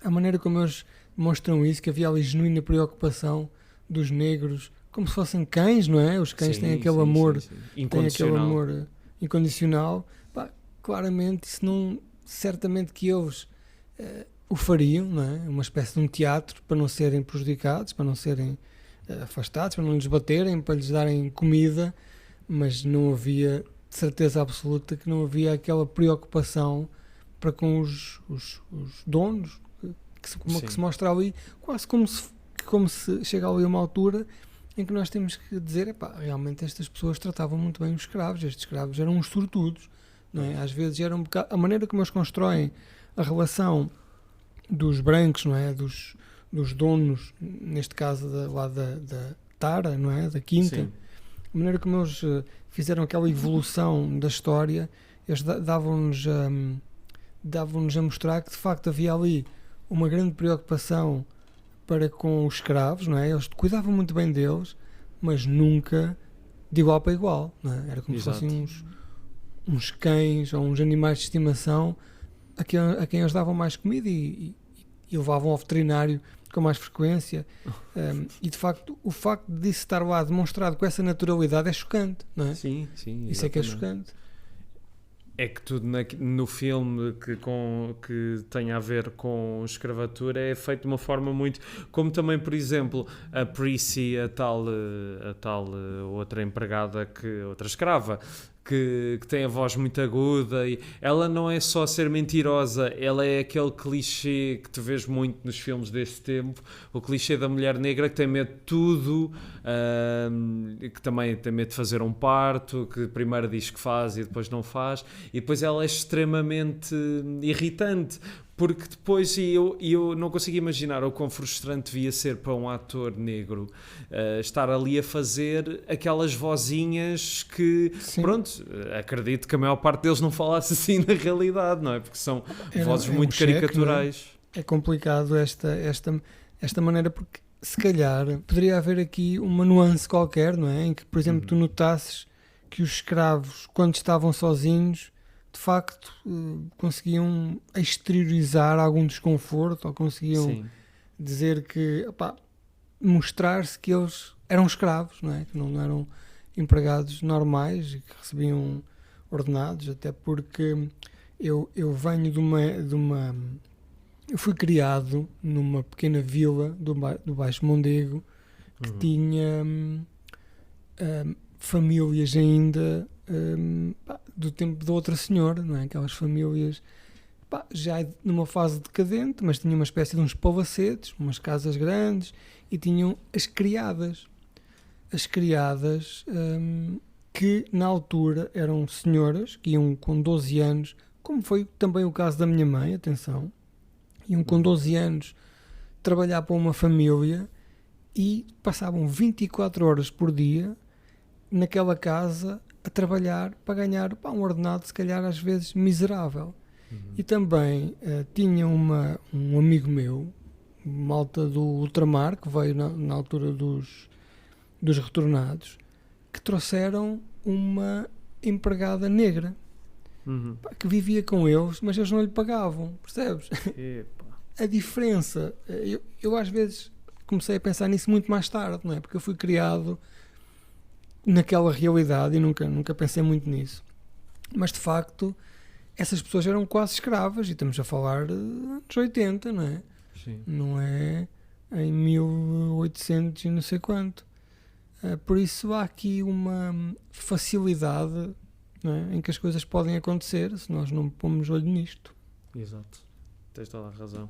A maneira como eles mostram isso, que havia ali genuína preocupação dos negros, como se fossem cães, não é? Os cães têm aquele amor, têm aquele amor incondicional. Pá, claramente, isso não, certamente que eles o fariam, não é? Uma espécie de um teatro para não serem prejudicados, para não serem afastados, para não lhes baterem, para lhes darem comida, mas não havia, de certeza absoluta, que não havia aquela preocupação para com os donos, que se mostra ali, quase como se chega ali a uma altura em que nós temos que dizer, epá, realmente estas pessoas tratavam muito bem os escravos, estes escravos eram uns sortudos, não é? Às vezes era um bocado, a maneira como eles constroem a relação dos brancos, não é? Dos donos, neste caso da Tara, não é? Da Quinta. Sim. A maneira como eles fizeram aquela evolução da história, eles davam-nos a mostrar que de facto havia ali uma grande preocupação para com os escravos, não é? Eles cuidavam muito bem deles, mas nunca de igual para igual, não é? Era como se fossem uns cães ou uns animais de estimação a quem eles davam mais comida e levavam ao veterinário com mais frequência. E de facto, o facto disso estar lá demonstrado com essa naturalidade é chocante, não é? Sim, isso é que é chocante. É que tudo no filme que tem a ver com escravatura é feito de uma forma muito... Como também, por exemplo, a Prissy, a tal outra empregada, outra escrava, que tem a voz muito aguda, e ela não é só ser mentirosa, ela é aquele clichê que tu vês muito nos filmes desse tempo, o clichê da mulher negra que tem medo de tudo, que também tem medo de fazer um parto, que primeiro diz que faz e depois não faz, e depois ela é extremamente irritante, porque depois eu não consigo imaginar o quão frustrante devia ser para um ator negro estar ali a fazer aquelas vozinhas que, sim, pronto, acredito que a maior parte deles não falasse assim na realidade, não é? Porque são vozes muito caricaturais. Cheque, é complicado esta maneira, porque se calhar poderia haver aqui uma nuance qualquer, não é? Em que, por exemplo, tu notasses que os escravos, quando estavam sozinhos, de facto conseguiam exteriorizar algum desconforto, ou conseguiam Sim. dizer que, mostrar-se que eles eram escravos, não é? Que não eram empregados normais e que recebiam ordenados, até porque eu venho de uma eu fui criado numa pequena vila do Baixo Mondego que tinha famílias ainda do tempo da outra senhora, não é? Aquelas famílias já numa fase decadente, mas tinha uma espécie de uns palacetes, umas casas grandes, e tinham as criadas. As criadas que na altura eram senhoras que iam com 12 anos, como foi também o caso da minha mãe, atenção, iam com 12 anos trabalhar para uma família e passavam 24 horas por dia naquela casa a trabalhar para ganhar um ordenado, se calhar às vezes miserável. E também tinha um amigo meu, malta do ultramar, que veio na altura dos retornados, que trouxeram uma empregada negra que vivia com eles, mas eles não lhe pagavam, percebes? Epa. A diferença, eu às vezes comecei a pensar nisso muito mais tarde, não é? Porque eu fui criado naquela realidade e nunca pensei muito nisso. Mas de facto, essas pessoas eram quase escravas, e estamos a falar de anos 80, não é? Sim. Não é em 1800 e não sei quanto. Por isso há aqui uma facilidade, não é? Em que as coisas podem acontecer se nós não pomos olho nisto. Exato, tens toda a razão.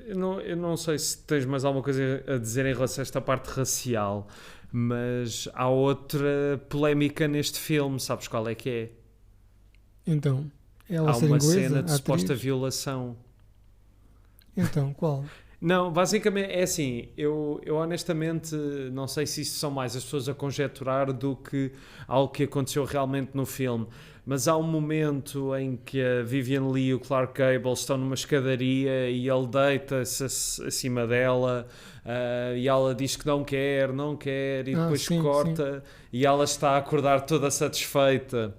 Eu não sei se tens mais alguma coisa a dizer em relação a esta parte racial, mas há outra polémica neste filme, sabes qual é que é? Então, ela Há ser uma inglesa, cena de a suposta atriz? violação. Então, qual? Não, basicamente é assim, eu honestamente não sei se isso são mais as pessoas a conjecturar do que algo que aconteceu realmente no filme, mas há um momento em que a Vivian Leigh e o Clark Gable estão numa escadaria e ele deita-se acima dela e ela diz que não quer e depois sim, corta e ela está a acordar toda satisfeita.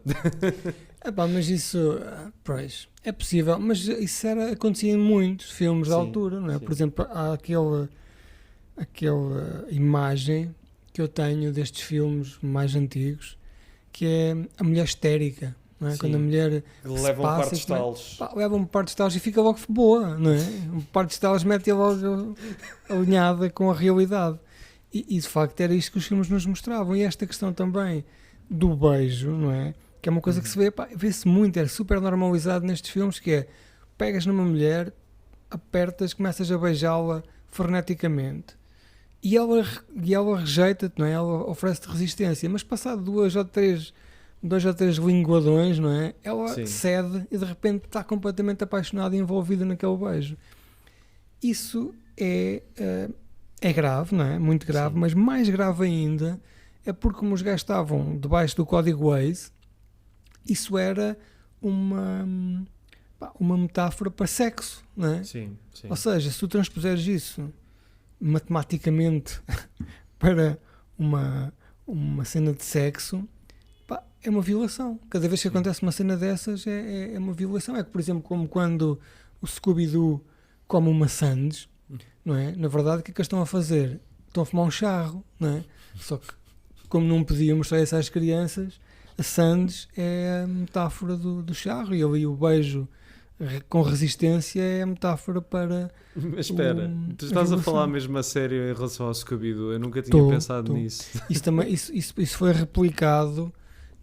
Mas isso, pois, é possível, mas isso acontecia em muitos filmes da Sim, altura, não é? sim. Por exemplo, há aquela imagem que eu tenho destes filmes mais antigos, que é a mulher histérica, não é? Sim. Quando a mulher Leva um par de estalos. leva um par de estalos e fica logo boa, não é? Um par de estalos mete logo alinhada com a realidade. E de facto era isto que os filmes nos mostravam. E esta questão também do beijo, não é? Que é uma coisa que se vê-se muito, é super normalizado nestes filmes, que é, pegas numa mulher, apertas, começas a beijá-la freneticamente e ela rejeita-te, não é? Ela oferece-te resistência, mas passado dois ou três linguadões, não é? Ela cede e de repente está completamente apaixonada e envolvida naquele beijo. Isso é grave, não é? Muito grave. Sim. Mas mais grave ainda é porque, como os gajos estavam debaixo do código Waze, isso era uma metáfora para sexo, não é? Sim. Ou seja, se tu transpuseres isso matematicamente para uma cena de sexo, é uma violação. Cada vez que acontece uma cena dessas é uma violação. É que, por exemplo, como quando o Scooby-Doo come uma sandes, não é? Na verdade, o que é que eles estão a fazer? Estão a fumar um charro, não é? Só que, como não podiam mostrar isso às crianças, a sandes é a metáfora do charro, e ali o beijo com resistência é a metáfora para... Mas espera, tu estás a falar mesmo a sério em relação ao Scooby-Doo? Eu nunca tinha pensado nisso. Isso foi replicado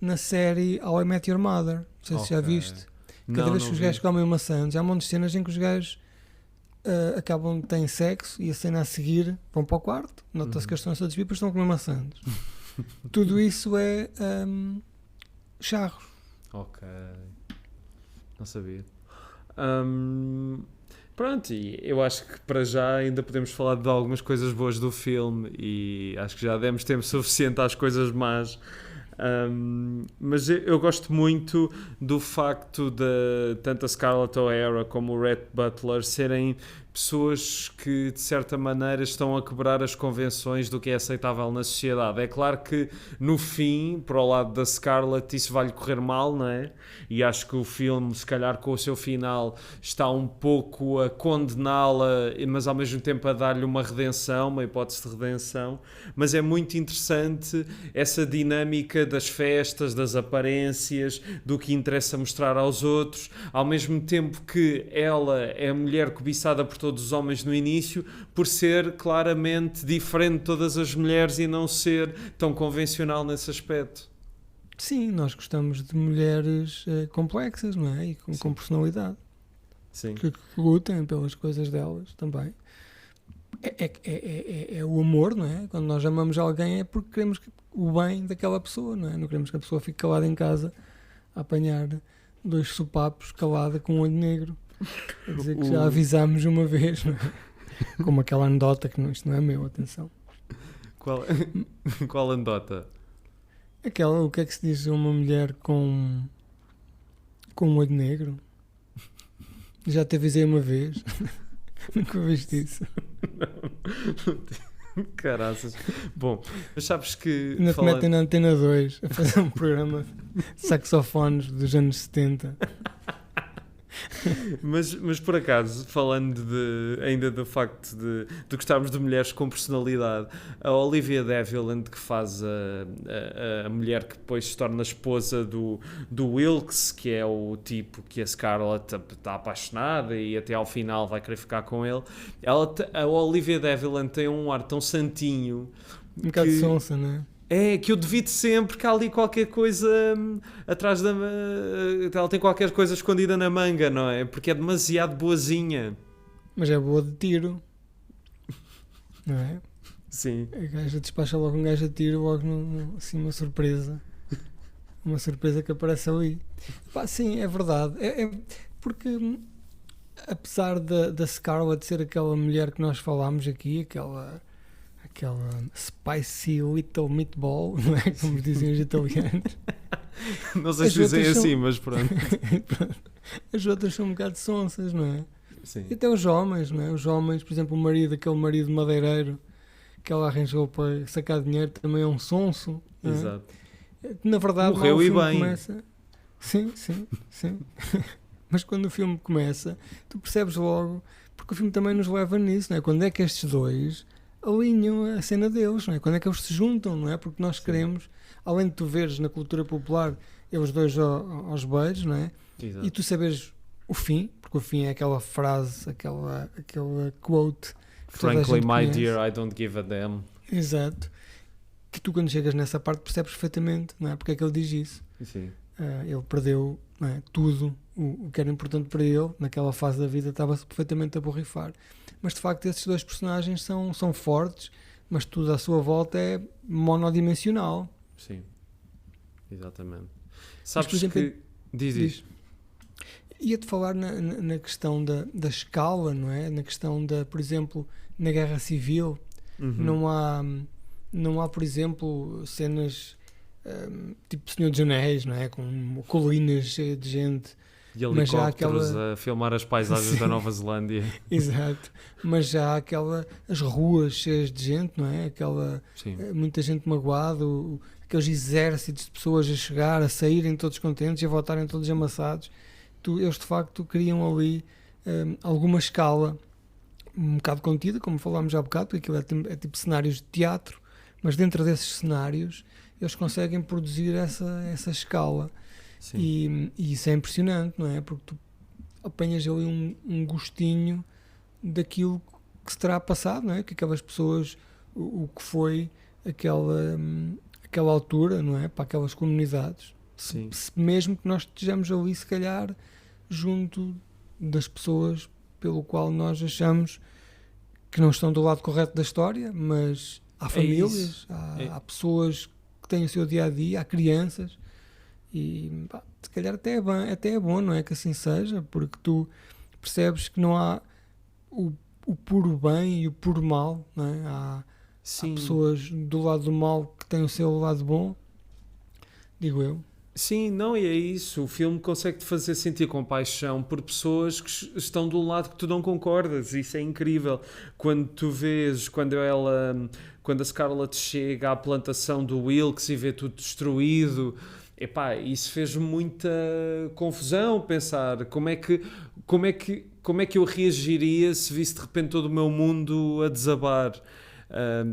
na série How I Met Your Mother. Não sei se já viste. Cada vez que os gajos comem uma sandes, há montes de cenas em que os gajos acabam de ter sexo e a cena a seguir vão para o quarto, nota-se que eles estão a se despir, depois estão a comer maçãs. Tudo isso é charros. Ok, não sabia. Pronto, e eu acho que para já ainda podemos falar de algumas coisas boas do filme e acho que já demos tempo suficiente às coisas más. Mas eu gosto muito do facto de tanto a Scarlett O'Hara como o Rhett Butler serem pessoas que de certa maneira estão a quebrar as convenções do que é aceitável na sociedade. É claro que no fim, para o lado da Scarlett, isso vai-lhe correr mal, não é? E acho que o filme, se calhar com o seu final, está um pouco a condená-la, mas ao mesmo tempo a dar-lhe uma redenção, uma hipótese de redenção. Mas é muito interessante essa dinâmica das festas, das aparências, do que interessa mostrar aos outros, ao mesmo tempo que ela é a mulher cobiçada por todos os homens no início, por ser claramente diferente de todas as mulheres e não ser tão convencional nesse aspecto. Sim, nós gostamos de mulheres complexas, não é? E com personalidade. Sim. Que lutem pelas coisas delas também. É o amor, não é? Quando nós amamos alguém é porque queremos o bem daquela pessoa, não é? Não queremos que a pessoa fique calada em casa a apanhar 2 sopapos calada com um olho negro. Quer dizer que já avisámos uma vez, não é? Como aquela anedota, que isto não é meu, atenção. Qual anedota? O que é que se diz a uma mulher com um olho negro? Já te avisei uma vez. Nunca viste isso. Caraças. Bom, mas sabes que... Ainda te metem na Antena 2 a fazer um programa de saxofones dos anos 70. Mas por acaso, falando ainda do facto de gostarmos de mulheres com personalidade, a Olivia de Havilland, que faz a mulher que depois se torna esposa do Wilkes, que é o tipo que a Scarlett está apaixonada e até ao final vai querer ficar com ele, a Olivia de Havilland tem um ar tão santinho, um bocado de sonsa, não é? É, que eu devido sempre que há ali qualquer coisa atrás ela tem qualquer coisa escondida na manga, não é? Porque é demasiado boazinha. Mas é boa de tiro. Não é? Sim. A gaja despacha logo um gajo a tiro, logo assim uma surpresa. Uma surpresa que aparece ali. Pá, sim, é verdade. Porque apesar da Scarlett ser aquela mulher que nós falámos aqui, aquela spicy little meatball, não é? Como dizem os italianos. Não sei se dizem assim, mas pronto. As outras são um bocado sonsas, não é? Sim. E até os homens, não é? Os homens, por exemplo, aquele marido madeireiro que ela arranjou para sacar dinheiro, também é um sonso. Não é? Exato. Na verdade, morreu o filme e bem. começa... Sim. Mas quando o filme começa, tu percebes logo, porque o filme também nos leva nisso, não é? Quando é que estes dois alinham a cena deles, não é? Quando é que eles se juntam, não é? Porque nós queremos, além de tu veres na cultura popular eles dois aos beijos, não é? Exato. E tu saberes o fim, porque o fim é aquela frase, aquela quote que toda a Frankly, gente my conhece. dear, I don't give a damn. Exato. Que tu quando chegas nessa parte percebes perfeitamente, não é? Porque é que ele diz isso. Sim. Ele perdeu, não é? Tudo o que era importante para ele, naquela fase da vida estava-se perfeitamente a borrifar. Mas de facto esses dois personagens são fortes, mas tudo à sua volta é monodimensional. Sim, exatamente. Sabes por exemplo, que... Diz. Ia-te falar na questão da escala, não é? Na questão por exemplo, na Guerra Civil, não há, por exemplo, cenas tipo Senhor dos Anéis, não é? Com colinas cheias de gente. E helicópteros a filmar as paisagens da Nova Zelândia. Exato. Mas já há as ruas cheias de gente, não é? Muita gente magoada, aqueles exércitos de pessoas a chegar, a saírem todos contentes e a voltarem todos amassados. Eles de facto criam ali alguma escala um bocado contida, como falámos já há bocado, porque aquilo é tipo cenários de teatro, mas dentro desses cenários eles conseguem produzir essa escala. E isso é impressionante, não é? Porque tu apanhas ali um gostinho daquilo que se terá passado, não é? Que aquelas pessoas, o que foi aquela altura, não é? Para aquelas comunidades. Mesmo que nós estejamos ali, se calhar, junto das pessoas pelo qual nós achamos que não estão do lado correto da história, mas há famílias, há pessoas que têm o seu dia-a-dia, há crianças. E se calhar até é bom, não é? Que assim seja, porque tu percebes que não há o puro bem e o puro mal, não é? Há pessoas do lado do mal que têm o seu lado bom, digo eu. Sim, não, e é isso. O filme consegue-te fazer sentir compaixão por pessoas que estão de um lado que tu não concordas. Isso é incrível. Quando tu vês, quando a Scarlett chega à plantação do Wilkes e vê tudo destruído, epá, isso fez muita confusão. Pensar como é que eu reagiria se visse de repente todo o meu mundo a desabar.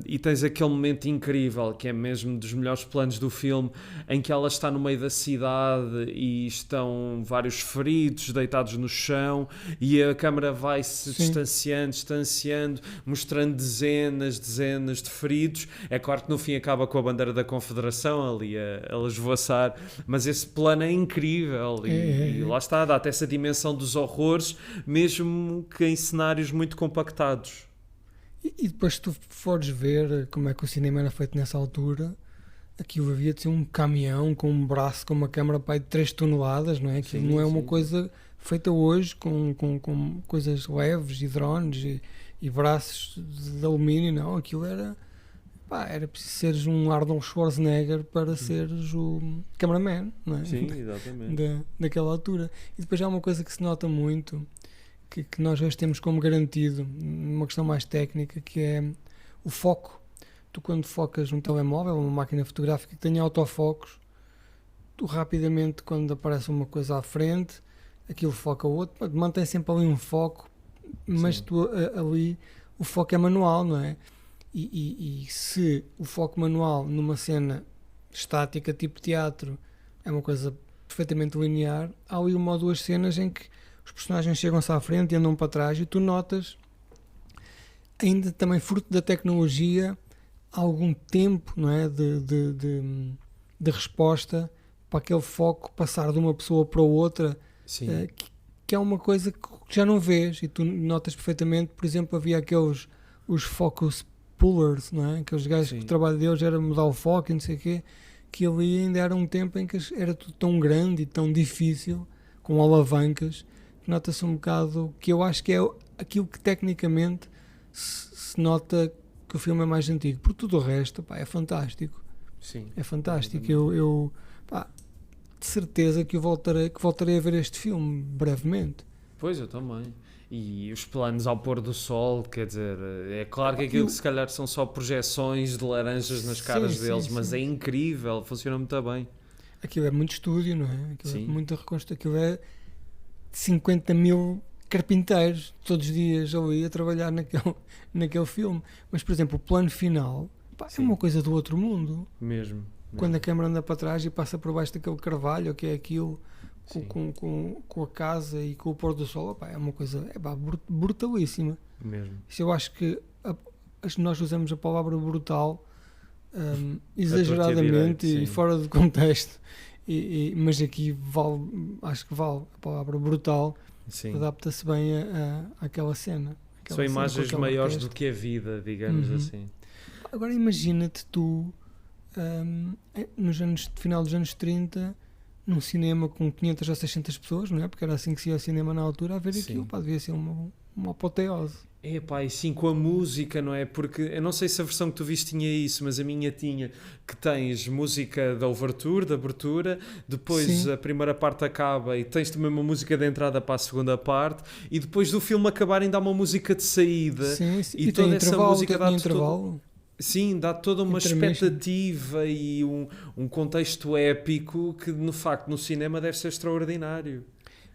E tens aquele momento incrível que é mesmo dos melhores planos do filme, em que ela está no meio da cidade e estão vários feridos deitados no chão e a câmara vai-se distanciando, mostrando dezenas de feridos. É claro que no fim acaba com a bandeira da Confederação ali a esvoaçar, mas esse plano é incrível e lá está, dá-te essa dimensão dos horrores, mesmo que em cenários muito compactados. E depois, se tu fores ver como é que o cinema era feito nessa altura, aquilo havia de ser um caminhão com um braço, com uma câmara de 3 toneladas, não é? Aquilo não é uma coisa feita hoje com coisas leves e drones e braços de alumínio, não. Aquilo era preciso seres um Arnold Schwarzenegger para seres o cameraman, não é? Sim, exatamente. Daquela altura. E depois há uma coisa que se nota muito, que nós hoje temos como garantido, uma questão mais técnica, que é o foco. Tu, quando focas num telemóvel, uma máquina fotográfica que tenha autofocos, tu rapidamente, quando aparece uma coisa à frente, aquilo foca o outro, mantém sempre ali um foco, mas tu ali o foco é manual, não é? E se o foco manual numa cena estática, tipo teatro, é uma coisa perfeitamente linear, há ali uma ou duas cenas em que os personagens chegam-se à frente e andam para trás e tu notas, ainda também fruto da tecnologia, algum tempo, não é, de resposta para aquele foco passar de uma pessoa para outra, que é uma coisa que já não vês, e tu notas perfeitamente. Por exemplo, havia os focus pullers, não é? Aqueles gajos que o trabalho deles era mudar o foco e não sei o quê, que ali ainda era um tempo em que era tudo tão grande e tão difícil, com alavancas, que nota-se um bocado, que eu acho que é aquilo que tecnicamente se nota que o filme é mais antigo, porque tudo o resto, pá, é fantástico. Sim. É fantástico. Eu de certeza que voltarei a ver este filme brevemente. Pois, eu também. E os planos ao pôr do sol, quer dizer, é claro que aquilo que se calhar são só projeções de laranjas nas caras deles, mas é incrível, funciona muito bem. Aquilo é muito estúdio, não é? Aquilo é muita reconstrução. Aquilo é 50 mil carpinteiros todos os dias ali a trabalhar naquele filme. Mas, por exemplo, o plano final, é uma coisa do outro mundo. Mesmo. Quando a câmera anda para trás e passa por baixo daquele carvalho, que é aquilo, com a casa e com o pôr do sol, é uma coisa brutalíssima. Mesmo. Isso eu acho que nós usamos a palavra brutal exageradamente e fora de contexto, mas aqui acho que vale a palavra brutal. Adapta-se bem àquela cena. São imagens maiores do que a vida, digamos assim. Agora imagina-te tu, final dos anos 30, num cinema com 500 ou 600 pessoas, não é? Porque era assim que se ia ao cinema na altura, a ver aquilo, devia ser uma apoteose. E sim, com a música, não é? Porque eu não sei se a versão que tu viste tinha isso, mas a minha tinha, que tens música da overture, da abertura, depois a primeira parte acaba e tens também uma música de entrada para a segunda parte, e depois do filme acabar ainda há uma música de saída. E toda essa música dá intervalo. Sim, dá toda uma expectativa e um contexto épico que, no facto, no cinema deve ser extraordinário.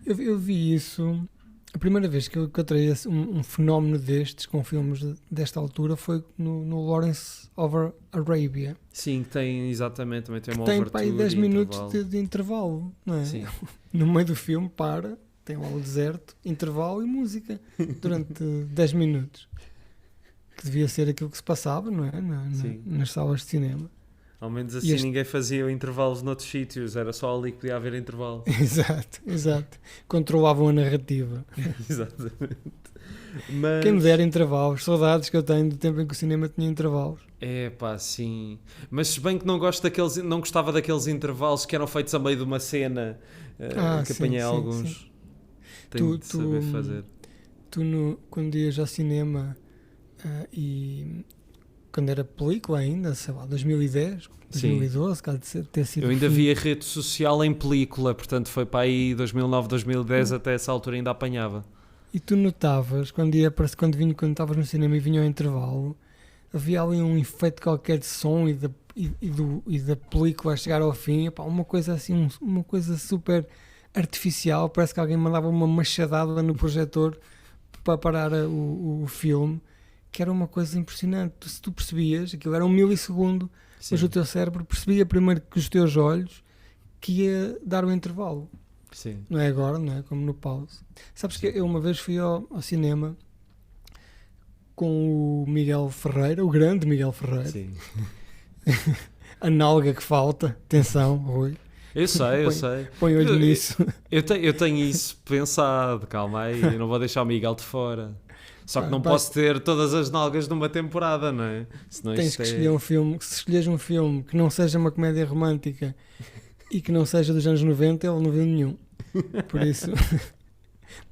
Eu vi isso. A primeira vez que eu encontrei um fenómeno destes, com filmes desta altura, foi no Lawrence Over Arabia. Sim, também tem uma tem overture. Tem 10 minutos de intervalo, não é? Sim. No meio do filme, tem lá o deserto, intervalo e música, durante 10 minutos. Que devia ser aquilo que se passava, não é? Nas salas de cinema. Ao menos assim ninguém fazia intervalos noutros sítios, era só ali que podia haver intervalo. Exato. Controlavam a narrativa. Exatamente. Quem me dera intervalos, saudades que eu tenho do tempo em que o cinema tinha intervalos. Sim. Mas se bem que não gostava daqueles intervalos que eram feitos a meio de uma cena, que apanhei alguns. Tenho de saber fazer. Tu quando ias ao cinema e quando era película ainda, sei lá, 2010, 2012, cá de ter sido. Eu ainda vi a rede social em película, portanto foi para aí 2009, 2010, até essa altura ainda apanhava. E tu notavas, quando estavas no cinema e vinha ao intervalo, havia ali um efeito qualquer de som e da película a chegar ao fim, epá, uma coisa assim, uma coisa super artificial, parece que alguém mandava uma machadada no projetor para parar o filme, que era uma coisa impressionante. Se tu percebias, aquilo era um milissegundo, mas o teu cérebro percebia primeiro que os teus olhos que ia dar o intervalo. Sim. Não é agora, não é? Como no pause. Sabes que eu uma vez fui ao cinema com o Miguel Ferreira, o grande Miguel Ferreira. Sim. A nalga que falta, atenção, Rui. Eu sei. Põe olho nisso. Eu tenho isso pensado, calma aí, eu não vou deixar o Miguel de fora. Só que não posso ter todas as nalgas numa temporada, não é? Senão tens que escolher um filme, se escolheres um filme que não seja uma comédia romântica e que não seja dos anos 90, ele não viu nenhum. Por isso.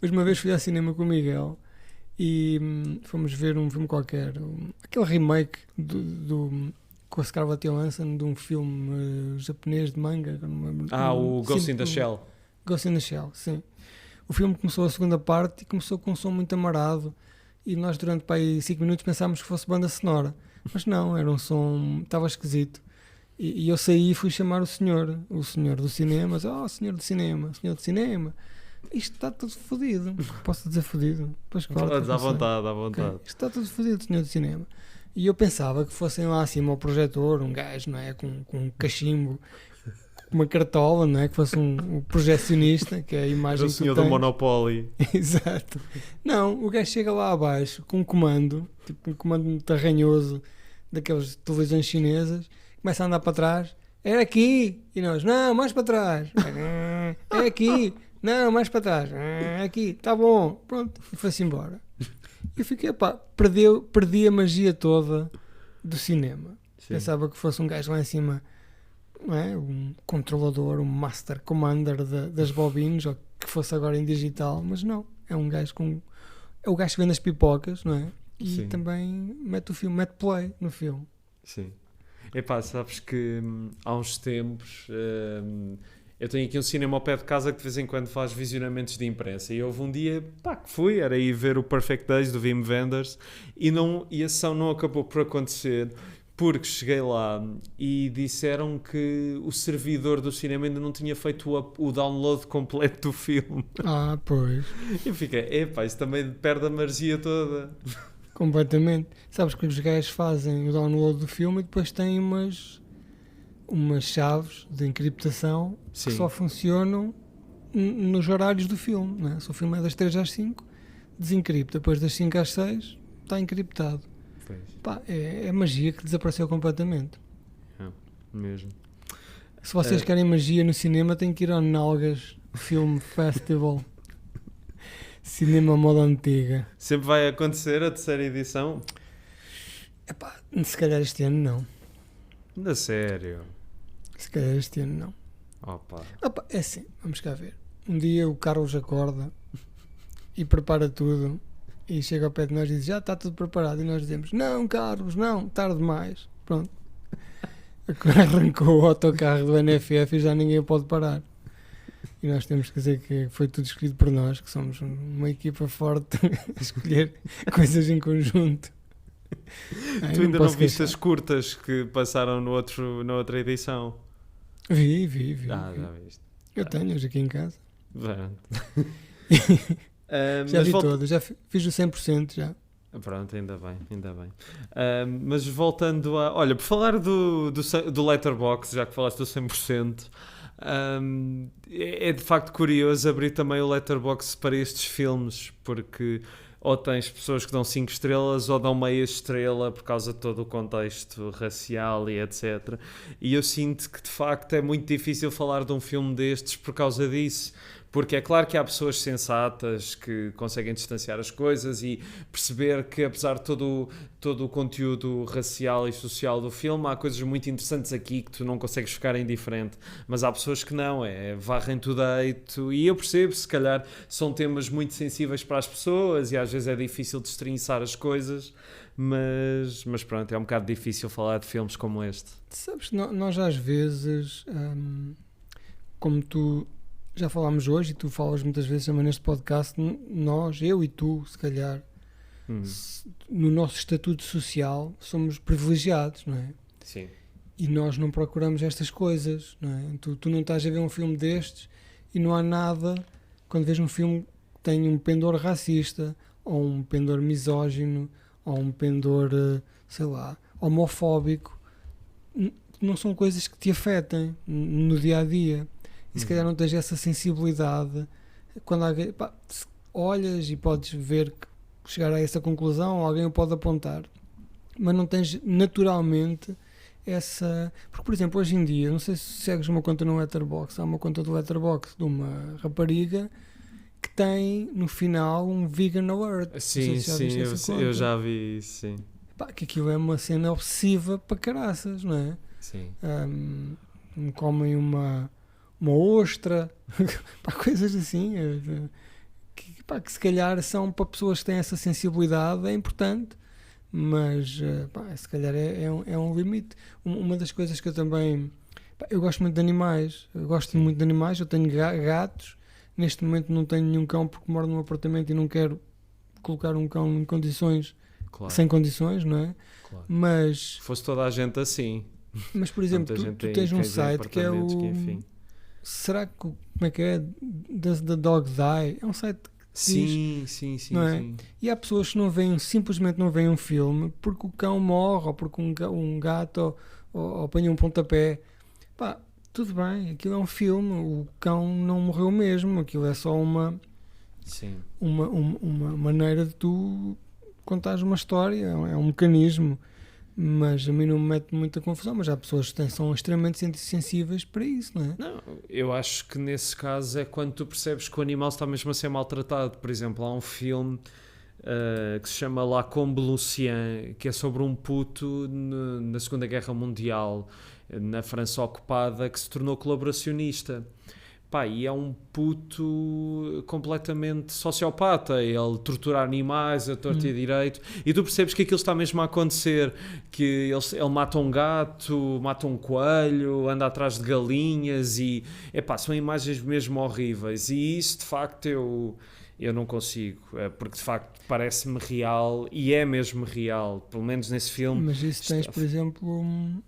Mas uma vez fui ao cinema com o Miguel e fomos ver um filme qualquer, aquele remake com a Scarlett Johansson de um filme japonês de manga. Que eu não me lembro. O Ghost in the Shell. Ghost in the Shell, sim. O filme começou a segunda parte e começou com um som muito amarado e nós durante para aí 5 minutos pensámos que fosse banda sonora, mas não, era um som, estava esquisito. E eu saí e fui chamar o senhor do cinema, senhor do cinema, isto está tudo fodido. Posso dizer fodido? Pois corta, à vontade. Okay. Isto está tudo fodido, senhor do cinema. E eu pensava que fossem lá acima ao projetor, um gajo, não é? Com um cachimbo, com uma cartola, não é? Que fosse um projecionista, que é a imagem o que senhor do Monopoly. Exato. Não, o gajo chega lá abaixo com um comando, tipo um comando muito arranhoso daquelas televisões chinesas, começa a andar para trás, é aqui, e nós, não, mais para trás, é aqui, não, mais para trás, é aqui, está bom, pronto, e foi-se embora. Eu fiquei, perdi a magia toda do cinema. Sim. Pensava que fosse um gajo lá em cima, não é? Um controlador, um master commander das bobines, ou que fosse agora em digital, mas não, é um gajo é o gajo que vende as pipocas, não é? E sim, também mete play no filme. Sim. Epá, sabes que há uns tempos eu tenho aqui um cinema ao pé de casa que de vez em quando faz visionamentos de imprensa e houve um dia que fui, era ir ver o Perfect Days do Wim Wenders e a sessão não acabou por acontecer porque cheguei lá e disseram que o servidor do cinema ainda não tinha feito o download completo do filme. Pois. Eu fiquei, isso também perde a magia toda. Completamente. Sabes que os gajos fazem o download do filme e depois têm umas chaves de encriptação que só funcionam nos horários do filme, não é? Se o filme é das 3 às 5, desencripta. Depois das 5 às 6 está encriptado. É magia que desapareceu completamente. Mesmo. Se vocês querem magia no cinema, têm que ir ao Nalgas Film Festival. Cinema moda antiga. Sempre vai acontecer a terceira edição? Se calhar este ano não. Da sério? Se calhar este ano não. É assim, vamos cá ver. Um dia o Carlos acorda e prepara tudo e chega ao pé de nós e diz, já está tudo preparado, e nós dizemos, não Carlos, não, tarde demais. Pronto. Arrancou o autocarro do NFF e já ninguém pode parar. E nós temos que dizer que foi tudo escolhido por nós, que somos uma equipa forte a escolher coisas em conjunto. Tu ainda não viste as curtas que passaram na outra edição? Vi. Já viste. Eu tenho hoje aqui em casa. Já vi todas, já fiz o 100% já. Pronto, ainda bem. Mas voltando Olha, por falar do Letterboxd, já que falaste do 100%, é de facto curioso abrir também o Letterboxd para estes filmes, porque ou tens pessoas que dão 5 estrelas ou dão meia estrela por causa de todo o contexto racial e etc. E eu sinto que de facto é muito difícil falar de um filme destes por causa disso, Porque é claro que há pessoas sensatas que conseguem distanciar as coisas e perceber que, apesar de todo o conteúdo racial e social do filme, há coisas muito interessantes aqui que tu não consegues ficar indiferente. Mas há pessoas que não, varrem tudo a deito. E eu percebo, se calhar são temas muito sensíveis para as pessoas e às vezes é difícil destrinçar as coisas. Mas pronto, é um bocado difícil falar de filmes como este. Sabes, nós às vezes, como tu já falámos hoje e tu falas muitas vezes também neste podcast, eu e tu, se calhar, no nosso estatuto social, somos privilegiados, não é? Sim. E nós não procuramos estas coisas, não é? Tu não estás a ver um filme destes e não há nada, quando vês um filme que tem um pendor racista, ou um pendor misógino, ou um pendor, sei lá, homofóbico, não são coisas que te afetem no dia-a-dia. E se calhar não tens essa sensibilidade quando alguém, olhas e podes ver que chegar a essa conclusão, alguém o pode apontar, mas não tens naturalmente essa... Porque, por exemplo, hoje em dia, não sei se segues uma conta no Letterboxd, há uma conta do Letterboxd de uma rapariga que tem no final um vegan alert. Sim, eu já vi isso, sim. Que aquilo é uma cena obsessiva para caraças, não é? Sim. Comem uma ostra, coisas assim, que se calhar são para pessoas que têm essa sensibilidade, é importante, mas se calhar é um limite. Uma das coisas que eu também... eu gosto muito de animais, eu tenho gatos. Neste momento não tenho nenhum cão porque moro num apartamento e não quero colocar um cão em condições, sem condições, não é? Claro. Mas... fosse toda a gente assim. Mas, por exemplo, tu tens um site que é o... Será que... Como é que é? Does the Dog Die? É um site que diz, não é? Sim. E há pessoas que simplesmente não veem um filme porque o cão morre, ou porque um gato ou apanha um pontapé. Tudo bem, aquilo é um filme, o cão não morreu mesmo, aquilo é só uma maneira de tu contares uma história, é um mecanismo, mas a mim não me mete muita confusão, mas há pessoas que são extremamente sensíveis para isso, não é? Não, eu acho que nesse caso é quando tu percebes que o animal está mesmo a ser maltratado. Por exemplo, há um filme que se chama La Combe Lucien, que é sobre um puto na Segunda Guerra Mundial, na França ocupada, que se tornou colaboracionista. E é um puto completamente sociopata, ele tortura animais a torto e a direito, e tu percebes que aquilo está mesmo a acontecer, que ele mata um gato, mata um coelho, anda atrás de galinhas, e são imagens mesmo horríveis, e isso de facto eu não consigo, porque de facto parece-me real, e é mesmo real, pelo menos nesse filme. Mas isso tens, por exemplo,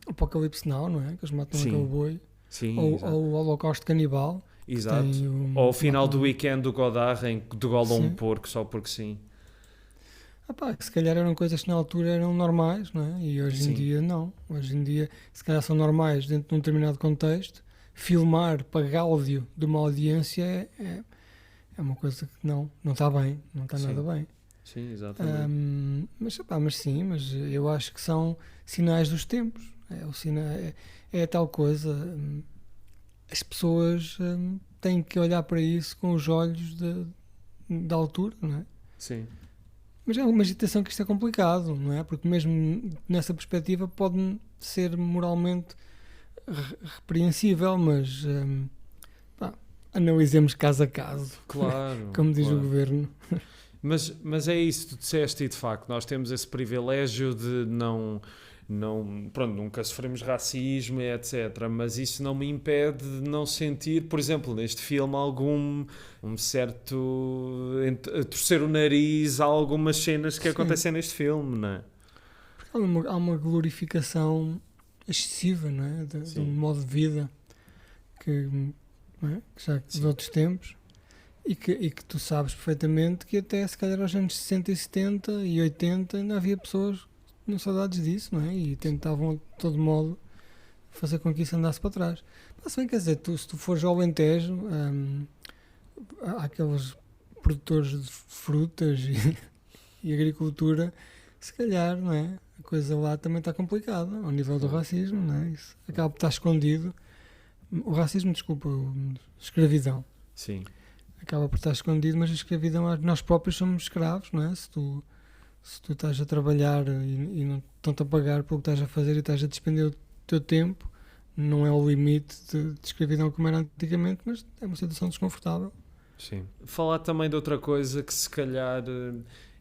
Apocalipse Now, não é? Que eles matam um cowboy. Sim, ou o Holocausto Canibal. Exato. Ou o final do Weekend do Godard, em que degolam um porco só porque sim. Que se calhar eram coisas que na altura eram normais, não é? E hoje em dia não. Hoje em dia, se calhar são normais dentro de um determinado contexto. Filmar para gáudio de uma audiência é uma coisa que não está bem, não está nada bem. Sim, exatamente. Mas eu acho que são sinais dos tempos. É tal coisa. As pessoas têm que olhar para isso com os olhos da altura, não é? Sim. Mas é uma agitação que isto é complicado, não é? Porque mesmo nessa perspectiva pode ser moralmente repreensível, mas analisemos caso a caso. Claro. Como diz o governo. Mas é isso que tu disseste, e de facto nós temos esse privilégio de nunca sofremos racismo, etc. Mas isso não me impede de não sentir, por exemplo, neste filme, um certo torcer o nariz a algumas cenas que acontecem neste filme, não é? Porque há uma glorificação excessiva, não é? De um modo de vida que já de outros tempos. E que tu sabes perfeitamente que até se calhar aos anos 60 e 70 e 80 ainda havia pessoas que tinham saudades disso, não é? E tentavam de todo modo fazer com que isso andasse para trás. Mas bem, quer dizer, se tu fores ao Alentejo, há aqueles produtores de frutas e agricultura, se calhar, não é? A coisa lá também está complicada ao nível do racismo, não é? Isso acaba por estar escondido. O racismo, desculpa, a escravidão. Sim. acaba por estar escondido, mas a escravidão, nós próprios somos escravos, não é? Se tu estás a trabalhar e não estão-te a pagar pelo que estás a fazer e estás a despender o teu tempo, não é o limite de escravidão como era antigamente, mas é uma situação desconfortável. Sim. Falar também de outra coisa que se calhar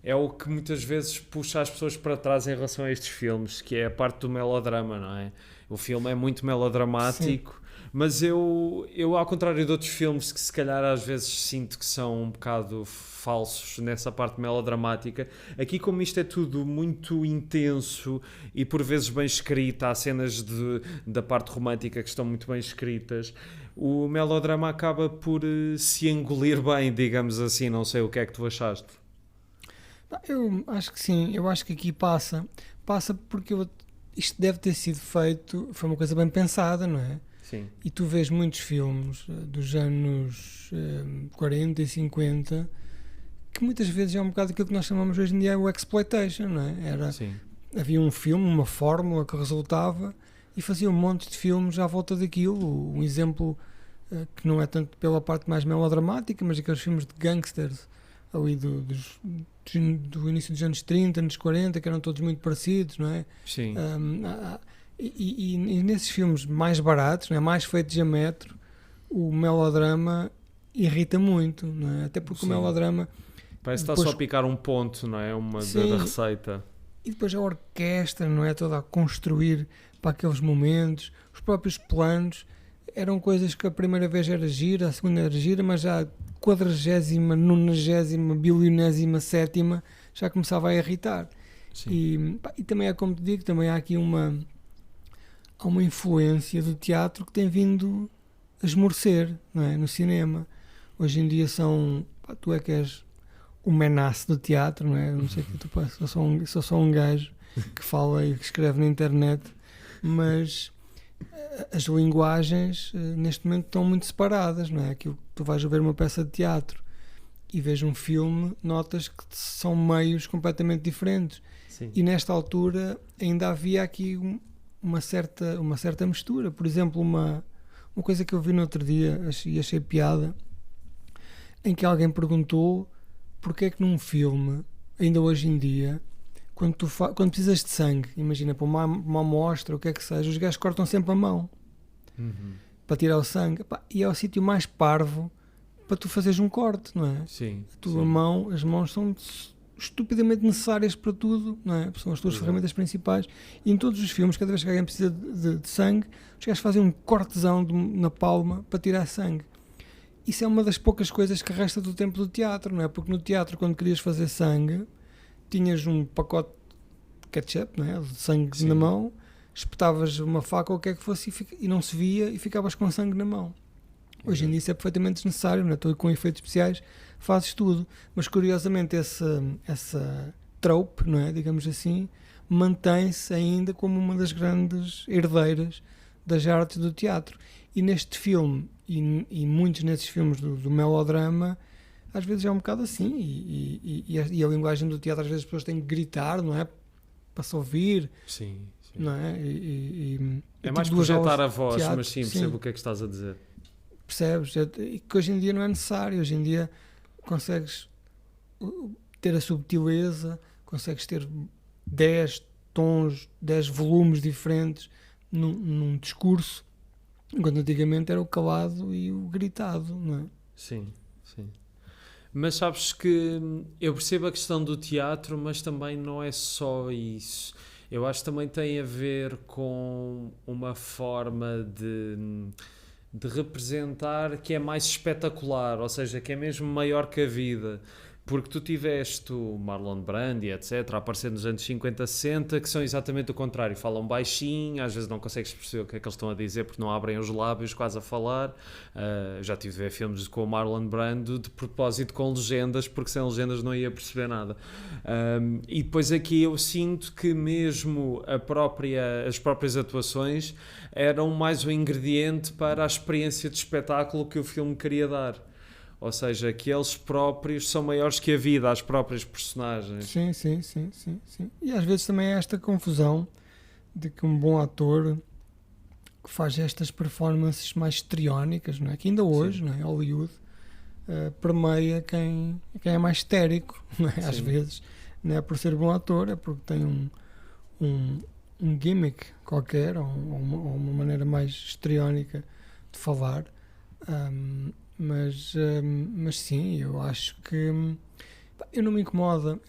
é o que muitas vezes puxa as pessoas para trás em relação a estes filmes, que é a parte do melodrama, não é? O filme é muito melodramático, mas eu ao contrário de outros filmes que se calhar às vezes sinto que são um bocado falsos nessa parte melodramática, aqui como isto é tudo muito intenso e por vezes bem escrito, há cenas da parte romântica que estão muito bem escritas, o melodrama acaba por se engolir bem, digamos assim. Não sei o que é que tu achaste. Eu acho que sim, eu acho que aqui passa porque isto deve ter sido feito, foi uma coisa bem pensada, não é? Sim. E tu vês muitos filmes dos anos 40 e 50 que muitas vezes é um bocado aquilo que nós chamamos hoje em dia o exploitation, não é? Sim. Havia um filme, uma fórmula que resultava e fazia um monte de filmes à volta daquilo. Um exemplo que não é tanto pela parte mais melodramática, mas aqueles filmes de gangsters ali do início dos anos 30, anos 40, que eram todos muito parecidos, não é? Sim. E nesses filmes mais baratos, não é? Mais feitos a metro, o melodrama irrita muito, não é? Até porque Sim. o melodrama parece que está depois, só a picar um ponto, não é? Da receita. E depois a orquestra, não é? Toda a construir para aqueles momentos, os próprios planos eram coisas que a primeira vez era gira, a segunda era gira, mas já a 40ª, 90ª, bilionésima, sétima já começava a irritar. E também é como te digo, também há aqui uma influência do teatro que tem vindo a esmorecer, não é? No cinema. Hoje em dia tu é que és o menace do teatro, não é? Não sei o que tu pensas, sou só um gajo que fala e que escreve na internet, mas as linguagens neste momento estão muito separadas, não é? Aquilo que tu vais ver uma peça de teatro e vês um filme, notas que são meios completamente diferentes. Sim. E nesta altura ainda havia aqui uma certa mistura. Por exemplo, uma coisa que eu vi no outro dia e achei piada, em que alguém perguntou porque é que num filme, ainda hoje em dia, quando precisas de sangue, imagina, para uma amostra, o que é que seja, os gajos cortam sempre a mão para tirar o sangue. E é o sítio mais parvo para tu fazeres um corte, não é? Sim. A tua mão, as mãos são estupidamente necessárias para tudo, não é? São as tuas ferramentas principais. E em todos os filmes, cada vez que alguém precisa de sangue, os gajos fazem um cortezão na palma para tirar sangue. Isso é uma das poucas coisas que resta do tempo do teatro, não é? Porque no teatro, quando querias fazer sangue, tinhas um pacote de ketchup, não é? De sangue na mão, espetavas uma faca ou o que é que fosse e não se via e ficavas com sangue na mão. Hoje em dia isso é perfeitamente desnecessário, não é? Tu, com efeitos especiais fazes tudo, mas curiosamente essa trope, não é? Digamos assim, mantém-se ainda como uma das grandes herdeiras das artes do teatro. E neste filme, e muitos nesses filmes do melodrama, às vezes é um bocado assim, e a linguagem do teatro, às vezes as pessoas têm que gritar, não é? Para se ouvir. Sim. Não é? É mais projetar a voz, teatro, mas sim, percebo o que é que estás a dizer. Percebes? E que hoje em dia não é necessário. Hoje em dia consegues ter a subtileza, consegues ter 10 tons, 10 volumes diferentes num discurso, enquanto antigamente era o calado e o gritado, não é? Sim. Mas sabes que eu percebo a questão do teatro, mas também não é só isso. Eu acho que também tem a ver com uma forma de representar que é mais espetacular, ou seja, que é mesmo maior que a vida. Porque tu tiveste o Marlon Brando e etc. a aparecer nos anos 50, 60, que são exatamente o contrário. Falam baixinho, às vezes não consegues perceber o que é que eles estão a dizer porque não abrem os lábios quase a falar. Já tive de ver filmes com o Marlon Brando de propósito com legendas, porque sem legendas não ia perceber nada. E depois aqui eu sinto que mesmo as próprias atuações eram mais um ingrediente para a experiência de espetáculo que o filme queria dar. Ou seja, que eles próprios são maiores que a vida, as próprias personagens. Sim. E às vezes também há esta confusão de que um bom ator que faz estas performances mais histriónicas, não é? Que ainda hoje, não é? Hollywood, permeia quem é mais histérico, não é? Às Sim. vezes não é por ser bom ator, é porque tem um gimmick qualquer ou uma maneira mais histriónica de falar. Mas sim, eu acho que eu não me incomoda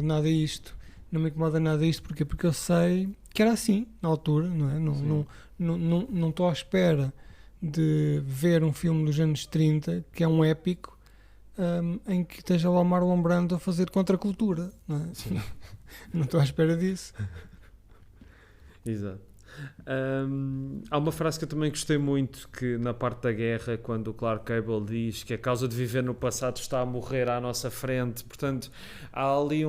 nada isto. Não me incomoda nada isto porque eu sei que era assim na altura, não é? Não estou à espera de ver um filme dos anos 30 que é um épico, em que esteja lá o Marlon Brando a fazer contracultura, não é? Sim. Não estou à espera disso. Exato. Há uma frase que eu também gostei muito, que na parte da guerra, quando o Clark Gable diz que a causa de viver no passado está a morrer à nossa frente, portanto há ali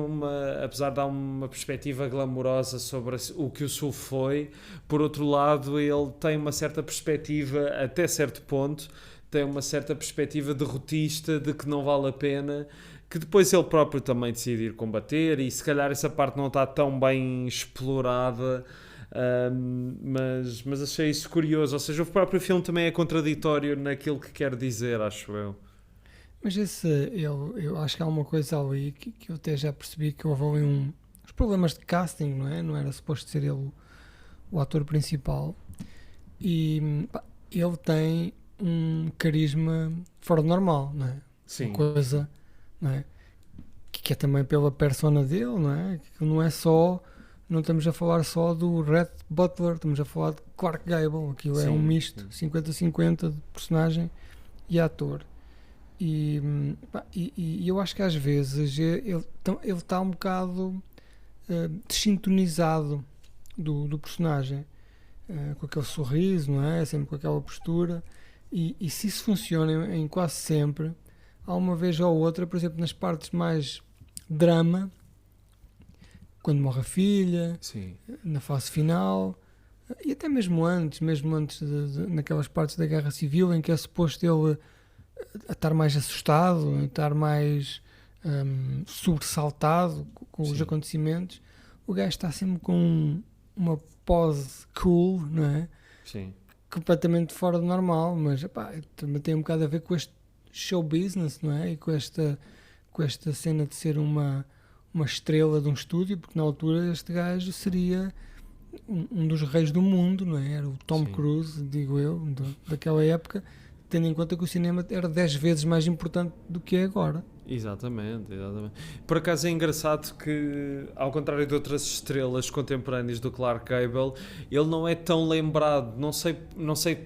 apesar de dar uma perspectiva glamourosa sobre o que o Sul foi, por outro lado ele tem uma certa perspectiva, até certo ponto tem uma certa perspectiva derrotista de que não vale a pena, que depois ele próprio também decide ir combater, e se calhar essa parte não está tão bem explorada. Mas achei isso curioso, ou seja, o próprio filme também é contraditório naquilo que quer dizer, acho eu. Mas eu acho que há uma coisa ali que eu até já percebi, que houve ali os problemas de casting, não é? Não era suposto ser ele o ator principal, e ele tem um carisma fora do normal, não é? Sim. Uma coisa, não é? Que é também pela persona dele, não é? Que não é só, não estamos a falar só do Rhett Butler, estamos a falar de Clark Gable. Aquilo é Sim, um misto, sim. 50-50 de personagem e ator. E eu acho que às vezes ele está um bocado desintonizado do personagem, com aquele sorriso, não é? Sempre com aquela postura. E se isso funciona em quase sempre, há uma vez ou outra, por exemplo, nas partes mais drama, quando morre a filha, Sim. na fase final, e até mesmo antes naquelas partes da Guerra Civil, em que é suposto ele a estar mais assustado, a estar mais sobressaltado com os Sim. acontecimentos, o gajo está sempre com uma pose cool, não é? Sim. Completamente fora do normal, mas também tem um bocado a ver com este show business, não é? E com esta cena de ser uma estrela de um estúdio, porque na altura este gajo seria um dos reis do mundo, não é? Era o Tom Sim. Cruise, digo eu, daquela época, tendo em conta que o cinema era 10 vezes mais importante do que é agora. Exatamente. Por acaso é engraçado que, ao contrário de outras estrelas contemporâneas do Clark Gable, ele não é tão lembrado, não sei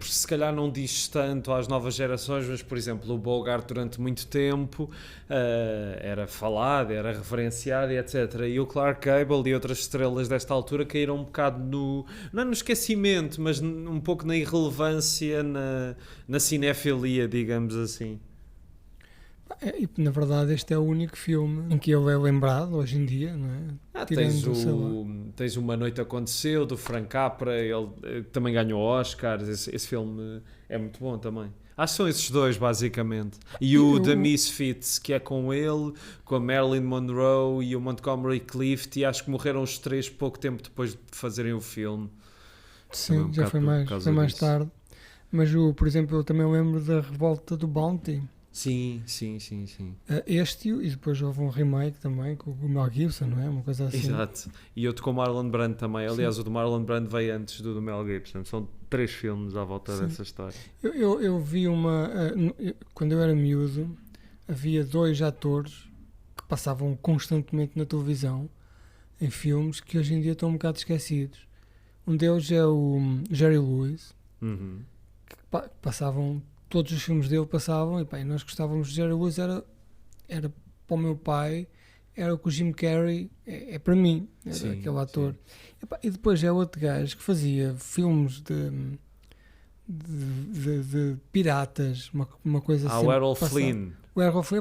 se calhar não diz tanto às novas gerações, mas por exemplo o Bogart durante muito tempo era falado, era referenciado e etc. E o Clark Gable e outras estrelas desta altura caíram um bocado não no esquecimento, mas um pouco na irrelevância, na cinefilia, digamos assim. E na verdade este é o único filme em que ele é lembrado hoje em dia, não é? Tens Uma Noite Aconteceu, do Frank Capra, ele também ganhou Oscars, esse filme é muito bom também. Acho que são esses dois, basicamente. E o The Misfits, que é com ele, com a Marilyn Monroe e o Montgomery Clift, e acho que morreram os três pouco tempo depois de fazerem o filme. Sim, já foi mais tarde. Mas, por exemplo, eu também lembro da Revolta do Bounty. Sim. Este, e depois houve um remake também com o Mel Gibson, não é? Uma coisa assim. Exato. E outro com o Marlon Brando também. Aliás, sim. O do Marlon Brando veio antes do Mel Gibson. São 3 filmes à volta dessa história. Eu vi quando eu era miúdo, havia 2 atores que passavam constantemente na televisão, em filmes, que hoje em dia estão um bocado esquecidos. Um deles é o Jerry Lewis, que passavam... Todos os filmes dele passavam, e nós gostávamos de Jerry Lewis, era para o meu pai, era o que o Jim Carrey é para mim, era aquele ator. E depois é outro gajo que fazia filmes de piratas, uma coisa assim. O Errol Flynn. O Errol Flynn,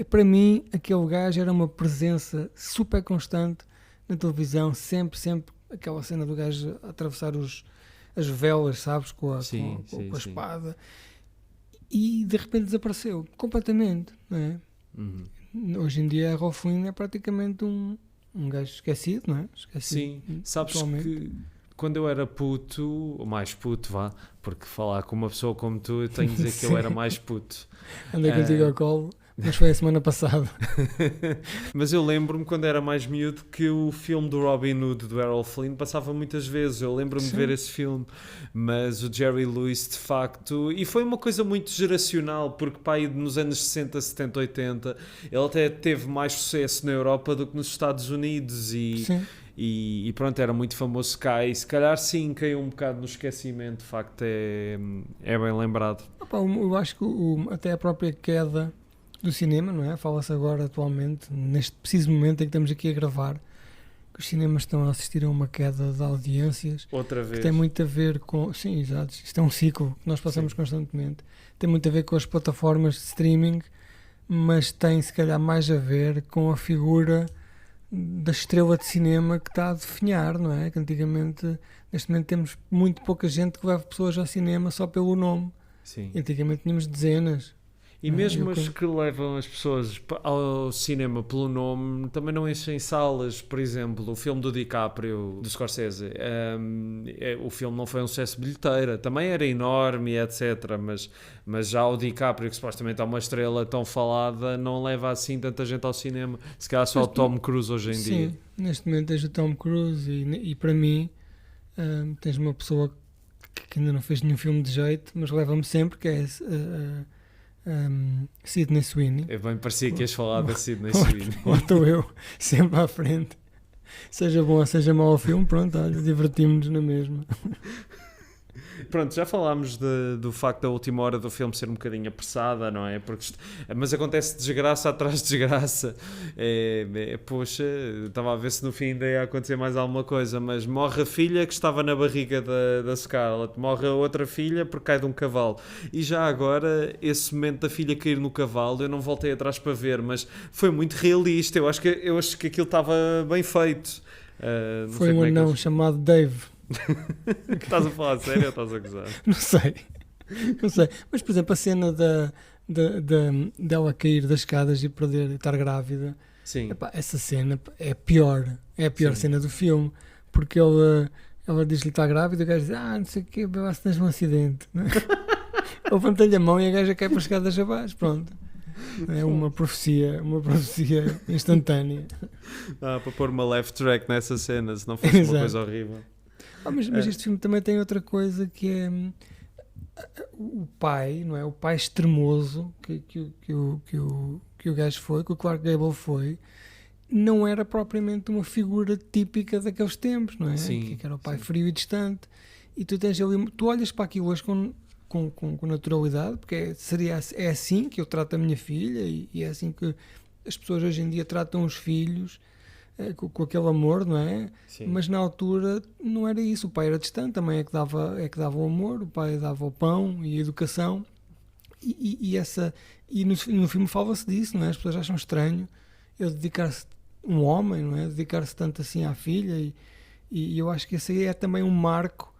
para mim, aquele gajo era uma presença super constante na televisão, sempre aquela cena do gajo a atravessar as velas, sabes, com a espada. E de repente desapareceu completamente, não é? Hoje em dia Errol Flynn é praticamente um gajo esquecido, não é? Sim, sabes que quando eu era puto, ou mais puto, vá, porque falar com uma pessoa como tu, eu tenho de dizer que eu era mais puto. Andei contigo ao colo, mas foi a semana passada. Mas eu lembro-me quando era mais miúdo que o filme do Robin Hood do Errol Flynn passava muitas vezes, eu lembro-me de ver esse filme, mas o Jerry Lewis de facto, e foi uma coisa muito geracional, porque pai, nos anos 60, 70, 80 ele até teve mais sucesso na Europa do que nos Estados Unidos e pronto, era muito famoso cá e se calhar sim, caiu um bocado no esquecimento, de facto é bem lembrado. Opa, eu acho que até a própria queda do cinema, não é? Fala-se agora atualmente, neste preciso momento em que estamos aqui a gravar, que os cinemas estão a assistir a uma queda de audiências. Outra vez. Que tem muito a ver com... Sim, exato. Isto é um ciclo que nós passamos constantemente. Tem muito a ver com as plataformas de streaming, mas tem se calhar mais a ver com a figura da estrela de cinema que está a definhar, não é? Que antigamente, neste momento temos muito pouca gente que leva pessoas ao cinema só pelo nome. Sim. E antigamente tínhamos dezenas. E mesmo as que levam as pessoas ao cinema pelo nome também não enchem salas. Por exemplo, o filme do DiCaprio, do Scorsese, o filme não foi um sucesso de bilheteira, também era enorme, etc. Mas já o DiCaprio, que supostamente é uma estrela tão falada, não leva assim tanta gente ao cinema. Se calhar só o Tom Cruise hoje em dia. Sim, neste momento tens o Tom Cruise e para mim tens uma pessoa que ainda não fez nenhum filme de jeito, mas leva-me sempre, que é Sydney Sweeney. Eu bem parecia que ias falar da Sydney Sweeney. Ou estou eu sempre à frente, seja bom ou seja mau o filme, pronto, olha, divertimos-nos na mesma. Pronto, já falámos do facto da última hora do filme ser um bocadinho apressada, não é? Mas acontece desgraça atrás de desgraça. Poxa, estava a ver se no fim ainda ia acontecer mais alguma coisa, mas morre a filha que estava na barriga da Scarlett, morre a outra filha porque cai de um cavalo. E já agora, esse momento da filha cair no cavalo, eu não voltei atrás para ver, mas foi muito realista. Eu acho que aquilo estava bem feito. Foi um anão chamado Dave. Estás a falar sério ou estás a gozar? Não sei. Mas, por exemplo, a cena dela cair das escadas e perder, estar grávida, sim. Epá, essa cena é a pior cena do filme, porque ela diz-lhe que está grávida e o gajo diz, não sei o que, se tens um acidente. Ele levanta-lhe a mão e a gaja cai para as escadas abaixo, pronto. É uma profecia instantânea. Para pôr uma left track nessa cena, se não fosse uma coisa horrível. Mas este filme também tem outra coisa que é o pai, não é? O pai extremoso que o gajo foi, que o Clark Gable foi, não era propriamente uma figura típica daqueles tempos, não é? Sim, que era o pai frio e distante. E tu olhas para aquilo hoje com naturalidade, porque é assim que eu trato a minha filha e é assim que as pessoas hoje em dia tratam os filhos. Com aquele amor, não é? Sim. Mas na altura não era isso, o pai era distante, também é que dava o amor, o pai dava o pão e a educação e no filme fala-se disso, não é? As pessoas acham estranho ele dedicar-se, um homem, não é? Dedicar-se tanto assim à filha e eu acho que esse aí é também um marco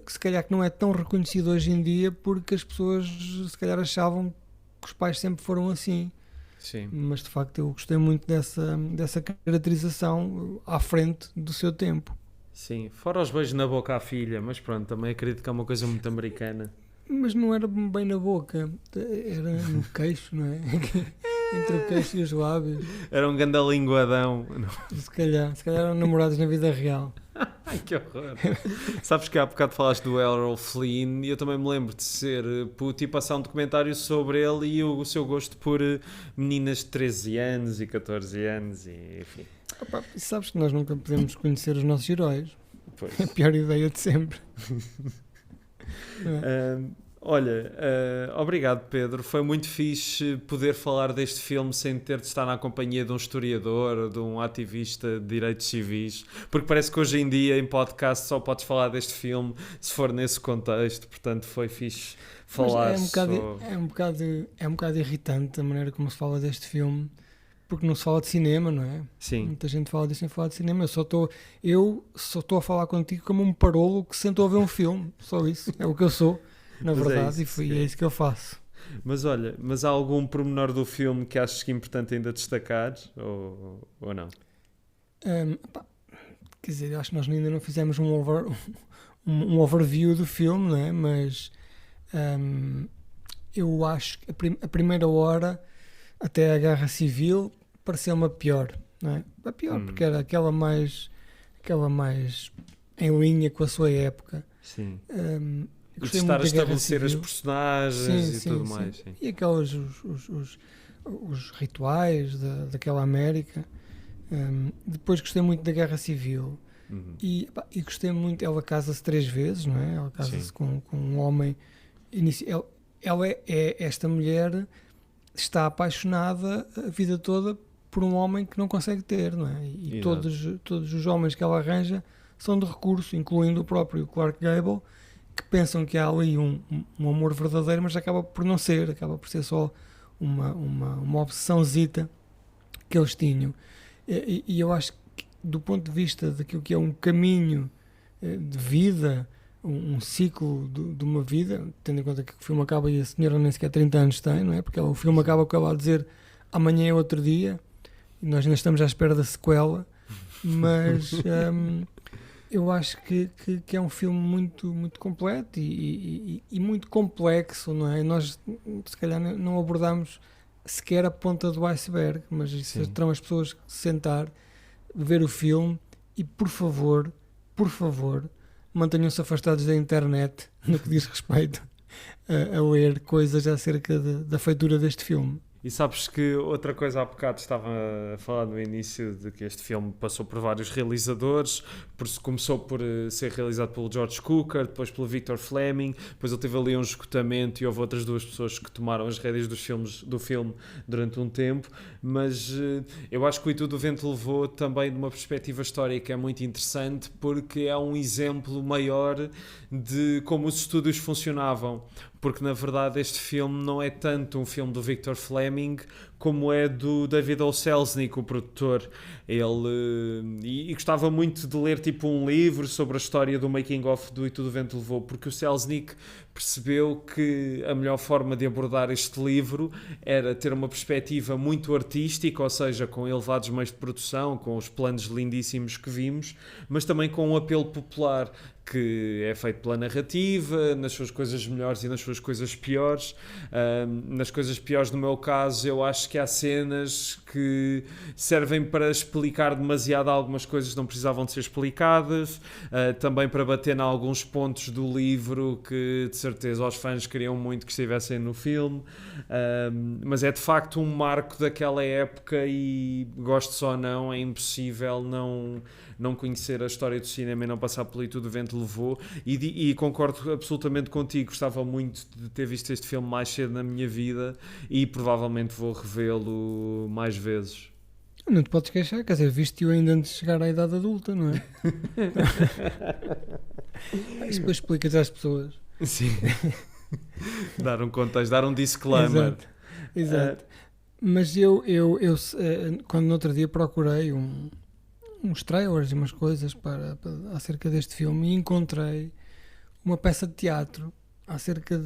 que se calhar que não é tão reconhecido hoje em dia porque as pessoas se calhar achavam que os pais sempre foram assim. Sim. Mas de facto eu gostei muito dessa caracterização à frente do seu tempo. Sim, fora os beijos na boca à filha, mas pronto, também acredito que é uma coisa muito americana. Mas não era bem na boca, era no queixo, não é? Entre o queixo e os lábios. Era um gandalinguadão. Se calhar eram namorados na vida real. Ai, que horror. Sabes que há bocado falaste do Errol Flynn e eu também me lembro de ser puto e passar um documentário sobre ele e o seu gosto por meninas de 13 anos e 14 anos e enfim. Opa, sabes que nós nunca podemos conhecer os nossos heróis. Pois. É a pior ideia de sempre. Olha, obrigado Pedro, foi muito fixe poder falar deste filme sem ter de estar na companhia de um historiador ou de um ativista de direitos civis, porque parece que hoje em dia em podcast só podes falar deste filme se for nesse contexto, portanto foi fixe falar. É um bocado irritante a maneira como se fala deste filme, porque não se fala de cinema, não é? Sim. Muita gente fala disso sem falar de cinema. Eu só estou a falar contigo como um parolo que sentou a ver um filme, só isso, é o que eu sou. Na verdade, é isso que eu faço. Mas olha, há algum pormenor do filme que achas que é importante ainda destacar ou não? Quer dizer, eu acho que nós ainda não fizemos um overview do filme, não é? Mas eu acho que a primeira hora, até a Guerra Civil, pareceu-me a pior, não é? A pior, porque era aquela mais em linha com a sua época. Sim. E de estar a estabelecer as personagens e tudo mais. Sim. E aqueles os rituais daquela América. Depois gostei muito da Guerra Civil. E gostei muito. Ela casa-se 3 vezes, não é? Ela casa-se com um homem. Ela esta mulher está apaixonada a vida toda por um homem que não consegue ter, não é? E todos os homens que ela arranja são de recurso, incluindo o próprio Clark Gable, que pensam que há ali um amor verdadeiro, mas acaba por não ser, acaba por ser só uma obsessãozita que eles tinham. E eu acho que, do ponto de vista daquilo que é um caminho de vida, um ciclo de uma vida, tendo em conta que o filme acaba e a senhora nem sequer 30 anos tem, não é? Porque o filme acaba com ela a dizer amanhã é outro dia, e nós ainda estamos à espera da sequela, mas eu acho que é um filme muito, muito completo e muito complexo, não é? Nós, se calhar, não abordamos sequer a ponta do iceberg, mas isso terão as pessoas que sentar, ver o filme e, por favor, mantenham-se afastados da internet no que diz respeito a ler coisas acerca da feitura deste filme. E sabes que outra coisa, há bocado estava a falar no início de que este filme passou por vários realizadores, começou por ser realizado pelo George Cukor, depois pelo Victor Fleming, depois ele teve ali um esgotamento e houve outras 2 pessoas que tomaram as rédeas do filme durante um tempo, mas eu acho que o E Tudo o Vento Levou também de uma perspectiva histórica é muito interessante, porque é um exemplo maior de como os estúdios funcionavam. Porque na verdade este filme não é tanto um filme do Victor Fleming como é do David O. Selznick, o produtor. Ele e gostava muito de ler tipo um livro sobre a história do making of do E Tudo o Vento Levou, porque o Selznick percebeu que a melhor forma de abordar este livro era ter uma perspectiva muito artística, ou seja, com elevados meios de produção, com os planos lindíssimos que vimos, mas também com um apelo popular que é feito pela narrativa, nas suas coisas melhores e nas suas coisas piores. Nas coisas piores, no meu caso, eu acho que há cenas que servem para explicar demasiado algumas coisas que não precisavam de ser explicadas, também para bater em alguns pontos do livro que de certeza os fãs queriam muito que estivessem no filme, mas é de facto um marco daquela época e, gosto ou não, é impossível não conhecer a história do cinema e não passar pelo E Tudo o Vento Levou, e concordo absolutamente contigo, gostava muito de ter visto este filme mais cedo na minha vida e provavelmente vou revê-lo mais vezes. Não te podes queixar, quer dizer, viste-o ainda antes de chegar à idade adulta, não é? Isso depois explicas às pessoas. Sim. Dar um contexto, dar um disclaimer. Exato. Mas eu quando no outro dia procurei uns trailers e umas coisas acerca deste filme, e encontrei uma peça de teatro acerca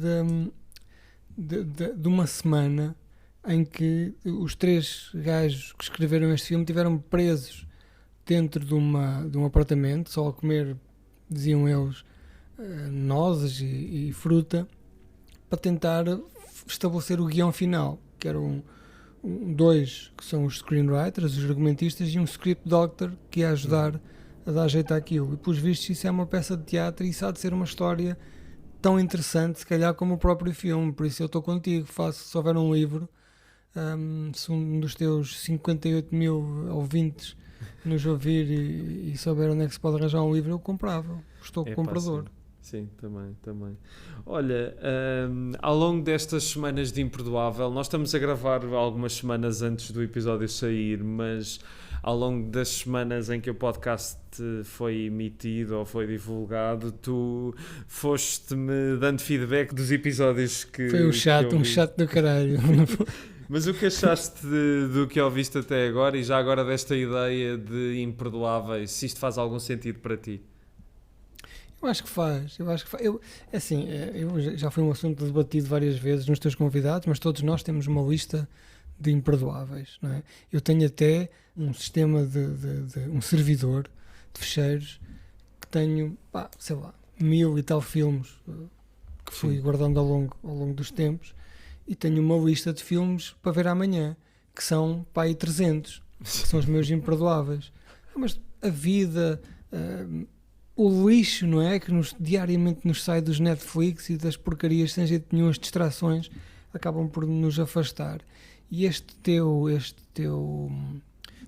de uma semana em que os 3 gajos que escreveram este filme tiveram presos dentro de um apartamento, só a comer, diziam eles, nozes e fruta, para tentar estabelecer o guião final, que eram 2 que são os screenwriters, os argumentistas, e um script doctor que ia ajudar a dar jeito àquilo. E, pelos vistos, isso é uma peça de teatro e isso há de ser uma história tão interessante, se calhar, como o próprio filme. Por isso eu estou contigo, se houver um livro, se um dos teus 58 mil ouvintes nos ouvir e souber onde é que se pode arranjar um livro, eu comprava. Estou comprador. Sim, também. Olha, ao longo destas semanas de Imperdoável, nós estamos a gravar algumas semanas antes do episódio sair, mas ao longo das semanas em que o podcast foi emitido ou foi divulgado, tu foste-me dando feedback dos episódios que... Foi um chato do caralho. Mas o que achaste do que ouviste até agora, e já agora desta ideia de Imperdoáveis, se isto faz algum sentido para ti? Eu acho que faz. Eu já foi um assunto debatido várias vezes nos teus convidados, mas todos nós temos uma lista de imperdoáveis, não é? Eu tenho até um sistema um servidor de fecheiros que tenho, sei lá, 1000 e tal filmes que fui guardando ao longo dos tempos, e tenho uma lista de filmes para ver amanhã, que são aí 300, que são os meus imperdoáveis. Mas a vida, o lixo, não é? Que diariamente nos sai dos Netflix e das porcarias sem jeito nenhum, as distrações acabam por nos afastar. E este teu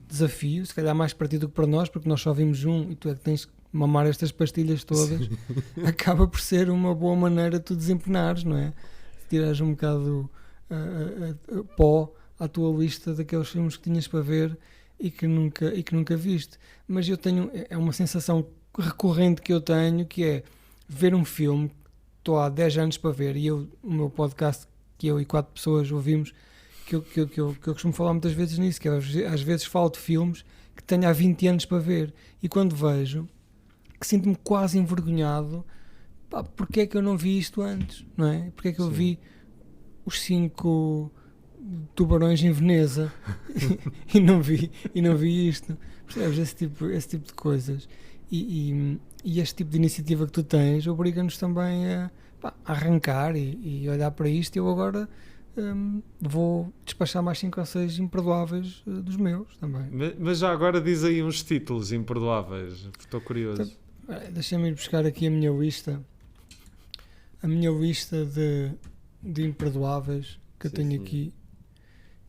desafio, se calhar mais para ti do que para nós, porque nós só vimos um e tu é que tens que mamar estas pastilhas todas, acaba por ser uma boa maneira de tu desempenares, não é? Tirares um bocado pó à tua lista daqueles filmes que tinhas para ver e que nunca viste. Mas eu tenho, é uma sensação recorrente que eu tenho, que é ver um filme que estou há 10 anos para ver, e o meu podcast, que eu e 4 pessoas ouvimos, que eu costumo falar muitas vezes nisso, que às vezes falo de filmes que tenho há 20 anos para ver, e quando vejo, que sinto-me quase envergonhado, porque é que eu não vi isto antes, não é? Porque é que eu vi os 5 tubarões em Veneza e não vi isto, percebes? Esse tipo de coisas, e este tipo de iniciativa que tu tens obriga-nos também a arrancar e olhar para isto. Eu agora vou despachar mais 5 ou 6 imperdoáveis dos meus também. Mas já agora diz aí uns títulos imperdoáveis, estou curioso. Então, deixa-me ir buscar aqui a minha lista de imperdoáveis que eu tenho aqui,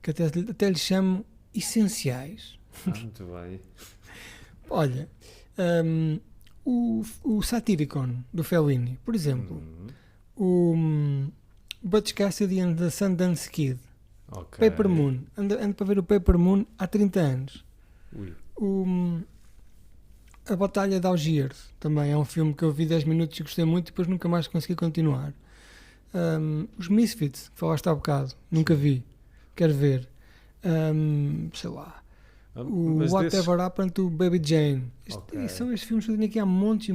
que até lhe chamo essenciais. Muito bem. Olha, o Satyricon do Fellini, por exemplo, o Butch Cassidy and the Sundance Kid, Paper Moon, ando para ver o Paper Moon há 30 anos. A Batalha de Algiers também é um filme que eu vi 10 minutos e gostei muito, e depois nunca mais consegui continuar. Os Misfits, que falaste há bocado, nunca vi, quero ver. Sei lá, o Whatever Happened to Baby Jane. São estes filmes que eu tenho aqui há montes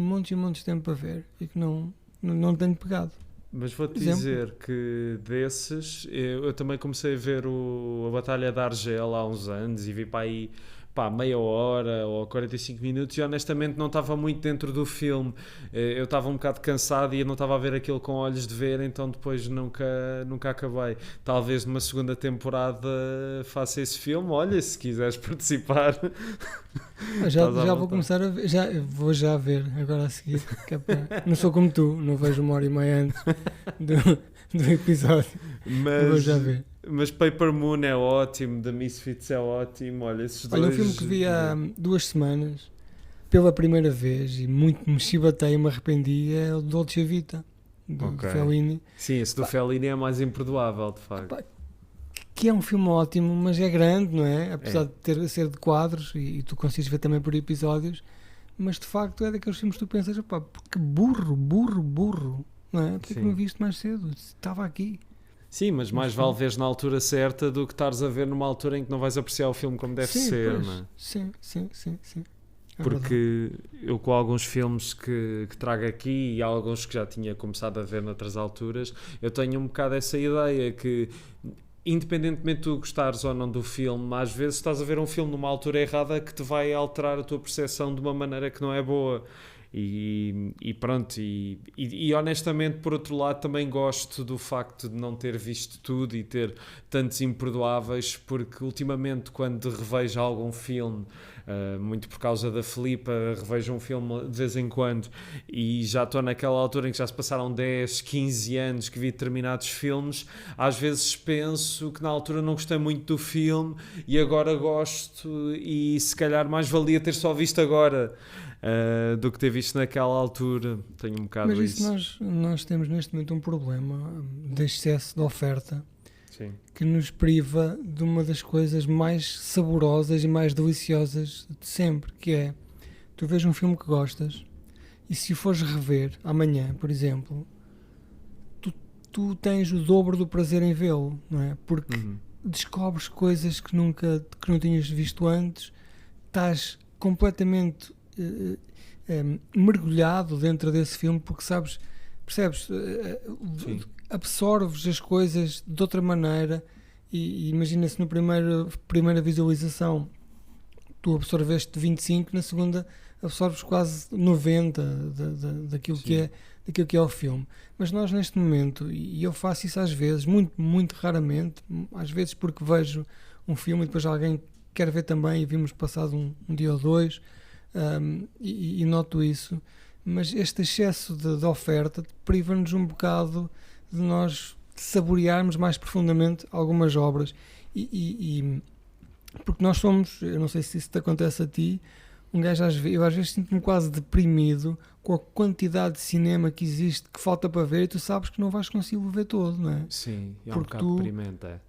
de tempo para ver e que não tenho pegado. Mas vou-te dizer que desses, eu também comecei a ver a Batalha de Argel há uns anos e vi para aí meia hora ou 45 minutos, e honestamente não estava muito dentro do filme. Eu estava um bocado cansado e eu não estava a ver aquilo com olhos de ver, então depois nunca acabei. Talvez numa segunda temporada faça esse filme. Olha, se quiseres participar. Já vou começar a ver, vou já ver agora a seguir, que é não sou como tu, não vejo 1h30 antes do episódio. Vou já ver. Mas Paper Moon é ótimo, The Misfits é ótimo. Olha, esses dois... um filme que vi há 2 semanas pela primeira vez e muito me chibatei e me arrependi, é o Dolce Vita do Fellini. Sim, esse do Fellini é mais imperdoável, de facto. Que é um filme ótimo, mas é grande, não é? Apesar de ser de quadros, e tu consegues ver também por episódios, mas de facto é daqueles filmes que tu pensas, que burro, não é? Porque é que não vi isto mais cedo? Estava aqui. Sim, mas mais vale veres na altura certa do que estares a ver numa altura em que não vais apreciar o filme como deve ser, pois, não é? Sim. Porque eu, com alguns filmes que trago aqui e alguns que já tinha começado a ver noutras alturas, eu tenho um bocado essa ideia que, independentemente de tu gostares ou não do filme, às vezes estás a ver um filme numa altura errada que te vai alterar a tua percepção de uma maneira que não é boa. E pronto, e honestamente, por outro lado, também gosto do facto de não ter visto tudo e ter tantos imperdoáveis, porque ultimamente, quando revejo algum filme, muito por causa da Filipa, revejo um filme de vez em quando e já estou naquela altura em que já se passaram 10, 15 anos que vi determinados filmes. Às vezes penso que na altura não gostei muito do filme e agora gosto, e se calhar mais valia ter só visto agora do que ter visto naquela altura. Tenho um bocado isso. Mas nós temos neste momento um problema de excesso de oferta. Sim. Que nos priva de uma das coisas mais saborosas e mais deliciosas de sempre, que é, tu vês um filme que gostas e se o fores rever amanhã, por exemplo, tu tens o dobro do prazer em vê-lo, não é? Porque descobres coisas que não tinhas visto antes, estás completamente mergulhado dentro desse filme, porque percebes, absorves as coisas de outra maneira, e imagina-se na primeira visualização tu absorveste 25, na segunda absorves quase 90 daquilo que é o filme. Mas nós neste momento, e eu faço isso às vezes, muito raramente, às vezes porque vejo um filme e depois alguém quer ver também e vimos passado um dia ou dois, e noto isso, mas este excesso de oferta priva-nos um bocado de nós saborearmos mais profundamente algumas obras, e porque nós somos, eu não sei se isso te acontece a ti, um gajo eu às vezes sinto-me quase deprimido com a quantidade de cinema que existe, que falta para ver, e tu sabes que não vais conseguir ver todo, não é? Sim, é porque um bocado deprimente, é.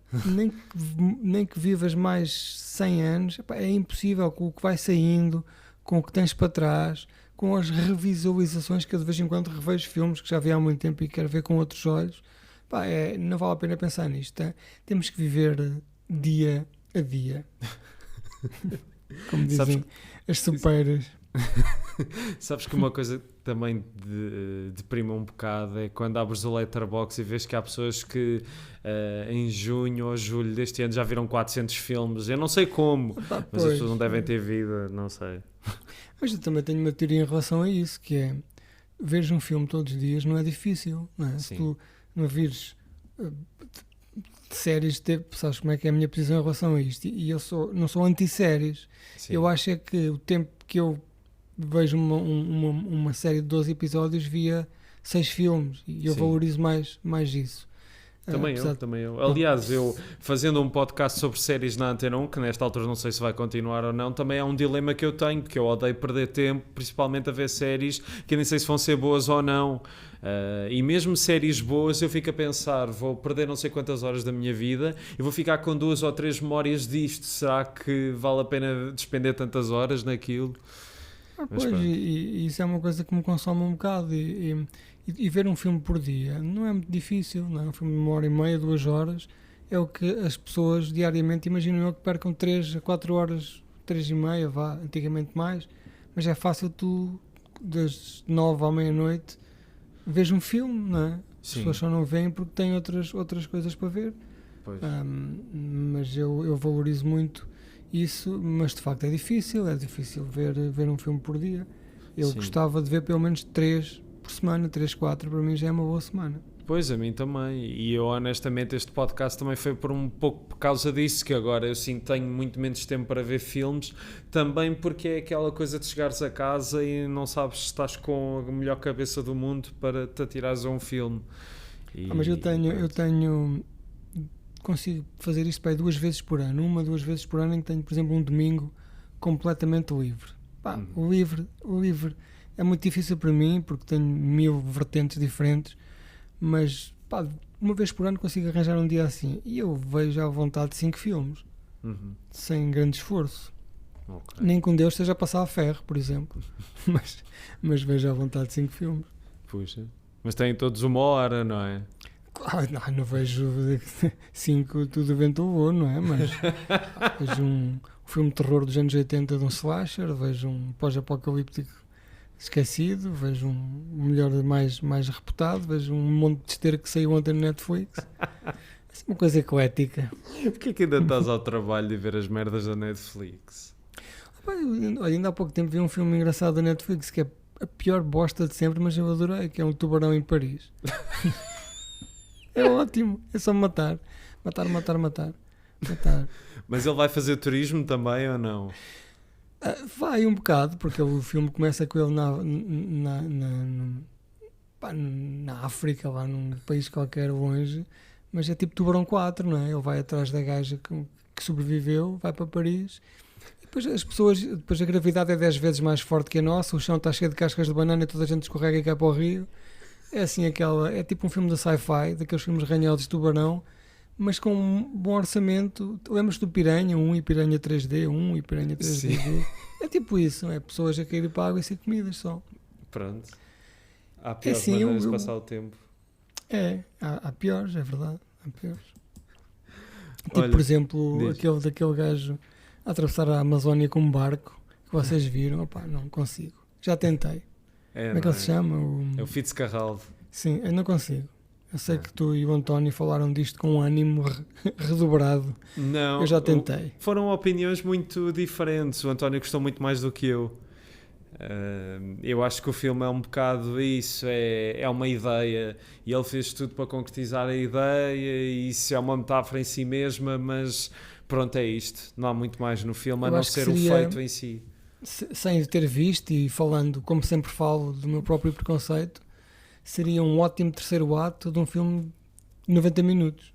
Nem que vivas mais 100 anos, epá, é impossível, com o que vai saindo, com o que tens para trás, com as revisualizações, que eu de vez em quando revejo filmes que já vi há muito tempo e quero ver com outros olhos. Epá, não vale a pena pensar nisto, tá? Temos que viver dia a dia. Como dizem as supeiras. Sabes que uma coisa também deprime um bocado é quando abres o Letterboxd e vês que há pessoas que em junho ou julho deste ano já viram 400 filmes. Eu não sei como, mas as pessoas não devem ter vida, não sei. Mas eu também tenho uma teoria em relação a isso, que é, veres um filme todos os dias não é difícil, não é? Se tu não vires séries, sabes como é que é a minha posição em relação a isto, e eu não sou anti-séries. Eu acho é que o tempo que eu vejo uma série de 12 episódios via 6 filmes, e eu valorizo mais isso. Também eu. Aliás, eu fazendo um podcast sobre séries na Antena 1, que nesta altura não sei se vai continuar ou não, também é um dilema que eu tenho, porque eu odeio perder tempo, principalmente a ver séries que eu nem sei se vão ser boas ou não. E mesmo séries boas, eu fico a pensar, vou perder não sei quantas horas da minha vida e vou ficar com 2 ou 3 memórias disto. Será que vale a pena despender tantas horas naquilo? Pois, e isso é uma coisa que me consome um bocado, e ver um filme por dia não é muito difícil, não é? Um filme de 1h30, 2 horas, é o que as pessoas diariamente imaginam eu que percam 3 a 4 horas, 3h30, vá, antigamente mais, mas é fácil tu, das 9 à meia-noite, vês um filme, não é? As pessoas só não veem porque têm outras coisas para ver. Mas eu valorizo muito isso, mas de facto é difícil ver um filme por dia. Eu gostava de ver pelo menos 3 por semana, 3, 4, para mim já é uma boa semana. Pois, a mim também, e eu honestamente este podcast também foi por um pouco por causa disso, que agora eu sim tenho muito menos tempo para ver filmes, também porque é aquela coisa de chegares a casa e não sabes se estás com a melhor cabeça do mundo para te atirares a um filme. Mas eu tenho consigo fazer isto para 2 vezes por ano, 2 vezes por ano em que tenho, por exemplo, um domingo completamente livre. O livre é muito difícil para mim porque tenho 1000 vertentes diferentes, mas uma vez por ano consigo arranjar um dia assim e eu vejo à vontade 5 filmes, sem grande esforço. Nem com Deus esteja a passar a ferro, por exemplo, mas vejo à vontade 5 filmes. Puxa, mas têm todos 1 hora, não é? Não vejo 5 tudo vento levou, não é? Mas vejo um filme de terror dos anos 80 de um slasher, vejo um pós-apocalíptico esquecido, vejo um melhor mais reputado, vejo um monte de esteira que saiu ontem no Netflix. É uma coisa eclética. Porquê que ainda estás ao trabalho de ver as merdas da Netflix? Olha, ainda há pouco tempo vi um filme engraçado da Netflix que é a pior bosta de sempre, mas eu adorei, que é um tubarão em Paris. É ótimo, é só matar. Mas ele vai fazer turismo também ou não? Vai um bocado, porque o filme começa com ele na África, lá num país qualquer longe, mas é tipo Tubarão 4, não é? Ele vai atrás da gaja que sobreviveu, vai para Paris, e depois a gravidade é 10 vezes mais forte que a nossa, o chão está cheio de cascas de banana e toda a gente escorrega e cai para o rio. É assim é tipo um filme da sci-fi, daqueles filmes ranhosos de tubarão, mas com um bom orçamento. Lembras-te do Piranha 1 e Piranha 3D 1 e Piranha 3D? É tipo isso, não é? Pessoas a cair para a água e sem comidas só. Pronto. Há piores maneiras de passar o tempo. Há piores, é verdade. Há piores. Tipo, olha, por exemplo, daquele gajo a atravessar a Amazónia com um barco, que vocês viram. Opá, não consigo. Já tentei. Como é que ele se chama? É o Fitzcarraldo. Sim, eu não consigo. Eu sei que tu e o António falaram disto com um ânimo redobrado. Não, Eu já tentei. foram opiniões muito diferentes. O António gostou muito mais do que eu. Eu acho que o filme é um bocado isso, é uma ideia e ele fez tudo para concretizar a ideia, e isso é uma metáfora em si mesma, mas pronto, é isto. Não há muito mais no filme a não ser o feito em si. Sem ter visto e falando, como sempre falo, do meu próprio preconceito, seria um ótimo terceiro ato de um filme de 90 minutos.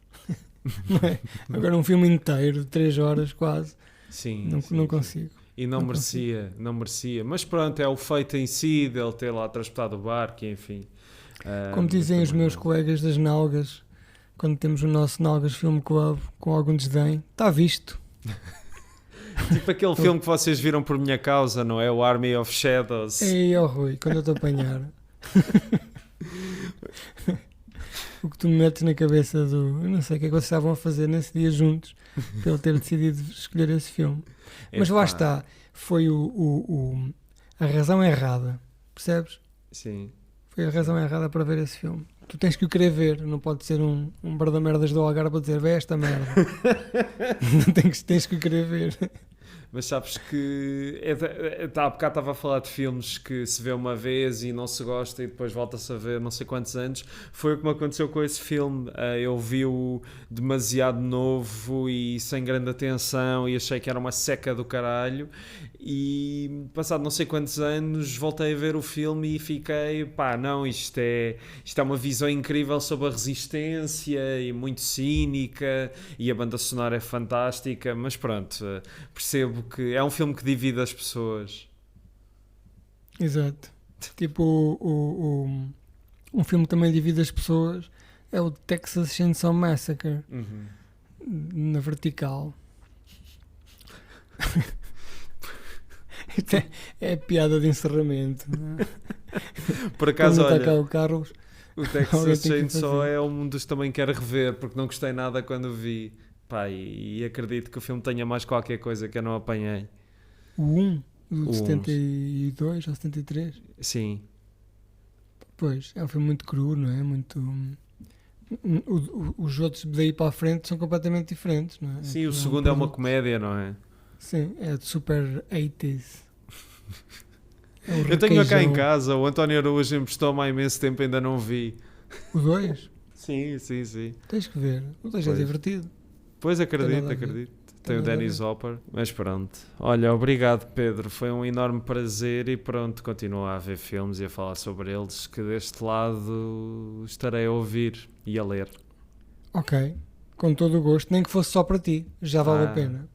Não é? Agora um filme inteiro, de 3 horas quase, Sim, não consigo. E não merecia. Mas pronto, é o feito em si, dele ter lá transportado o barco, enfim. Como dizem os meus colegas das Nalgas, quando temos o nosso Nalgas Film Club com algum desdém, está visto. Tipo aquele filme que vocês viram por minha causa, não é? O Army of Shadows. Ei, ó Rui, quando eu te apanhar. O que tu me metes na cabeça do... Eu não sei o que é que vocês estavam a fazer nesse dia juntos para ele ter decidido escolher esse filme. Mas lá está, foi a razão errada, percebes? Sim. Foi a razão errada para ver esse filme. Tu tens que o querer ver, não pode ser um barda-merdas do Algarve a dizer vê esta merda. tens que o querer ver. Mas sabes que há bocado estava a falar de filmes que se vê uma vez e não se gosta e depois volta-se a ver não sei quantos anos. Foi o que me aconteceu com esse filme. Eu vi-o demasiado novo e sem grande atenção e achei que era uma seca do caralho, e passado não sei quantos anos voltei a ver o filme e fiquei, pá, não, isto é uma visão incrível sobre a resistência e muito cínica, e a banda sonora é fantástica, mas pronto, percebo que é um filme que divide as pessoas. Exato. Tipo, um filme que também divide as pessoas é o Texas Chainsaw Massacre, na vertical. É piada de encerramento. Por acaso, olha, olha, cá o Carlos, o Texas Chainsaw é um dos que também quero rever, porque não gostei nada quando vi. Pá, e acredito que o filme tenha mais qualquer coisa que eu não apanhei. O 1, de 72 ou 73. Sim. Pois, é um filme muito cru, não é? Muito... Os outros daí para a frente são completamente diferentes, não é? Sim, o segundo é uma comédia, não é? Sim, é de super 80s. Eu tenho cá em casa, o António Araújo emprestou-me há imenso tempo, ainda não vi. O 2? Sim. Tens que ver. O 2 é divertido. Pois, acredito. Tem o Dennis Hopper, mas pronto. Olha, obrigado, Pedro, foi um enorme prazer, e pronto, continua a ver filmes e a falar sobre eles, que deste lado estarei a ouvir e a ler. Ok, com todo o gosto, nem que fosse só para ti, já vale a pena.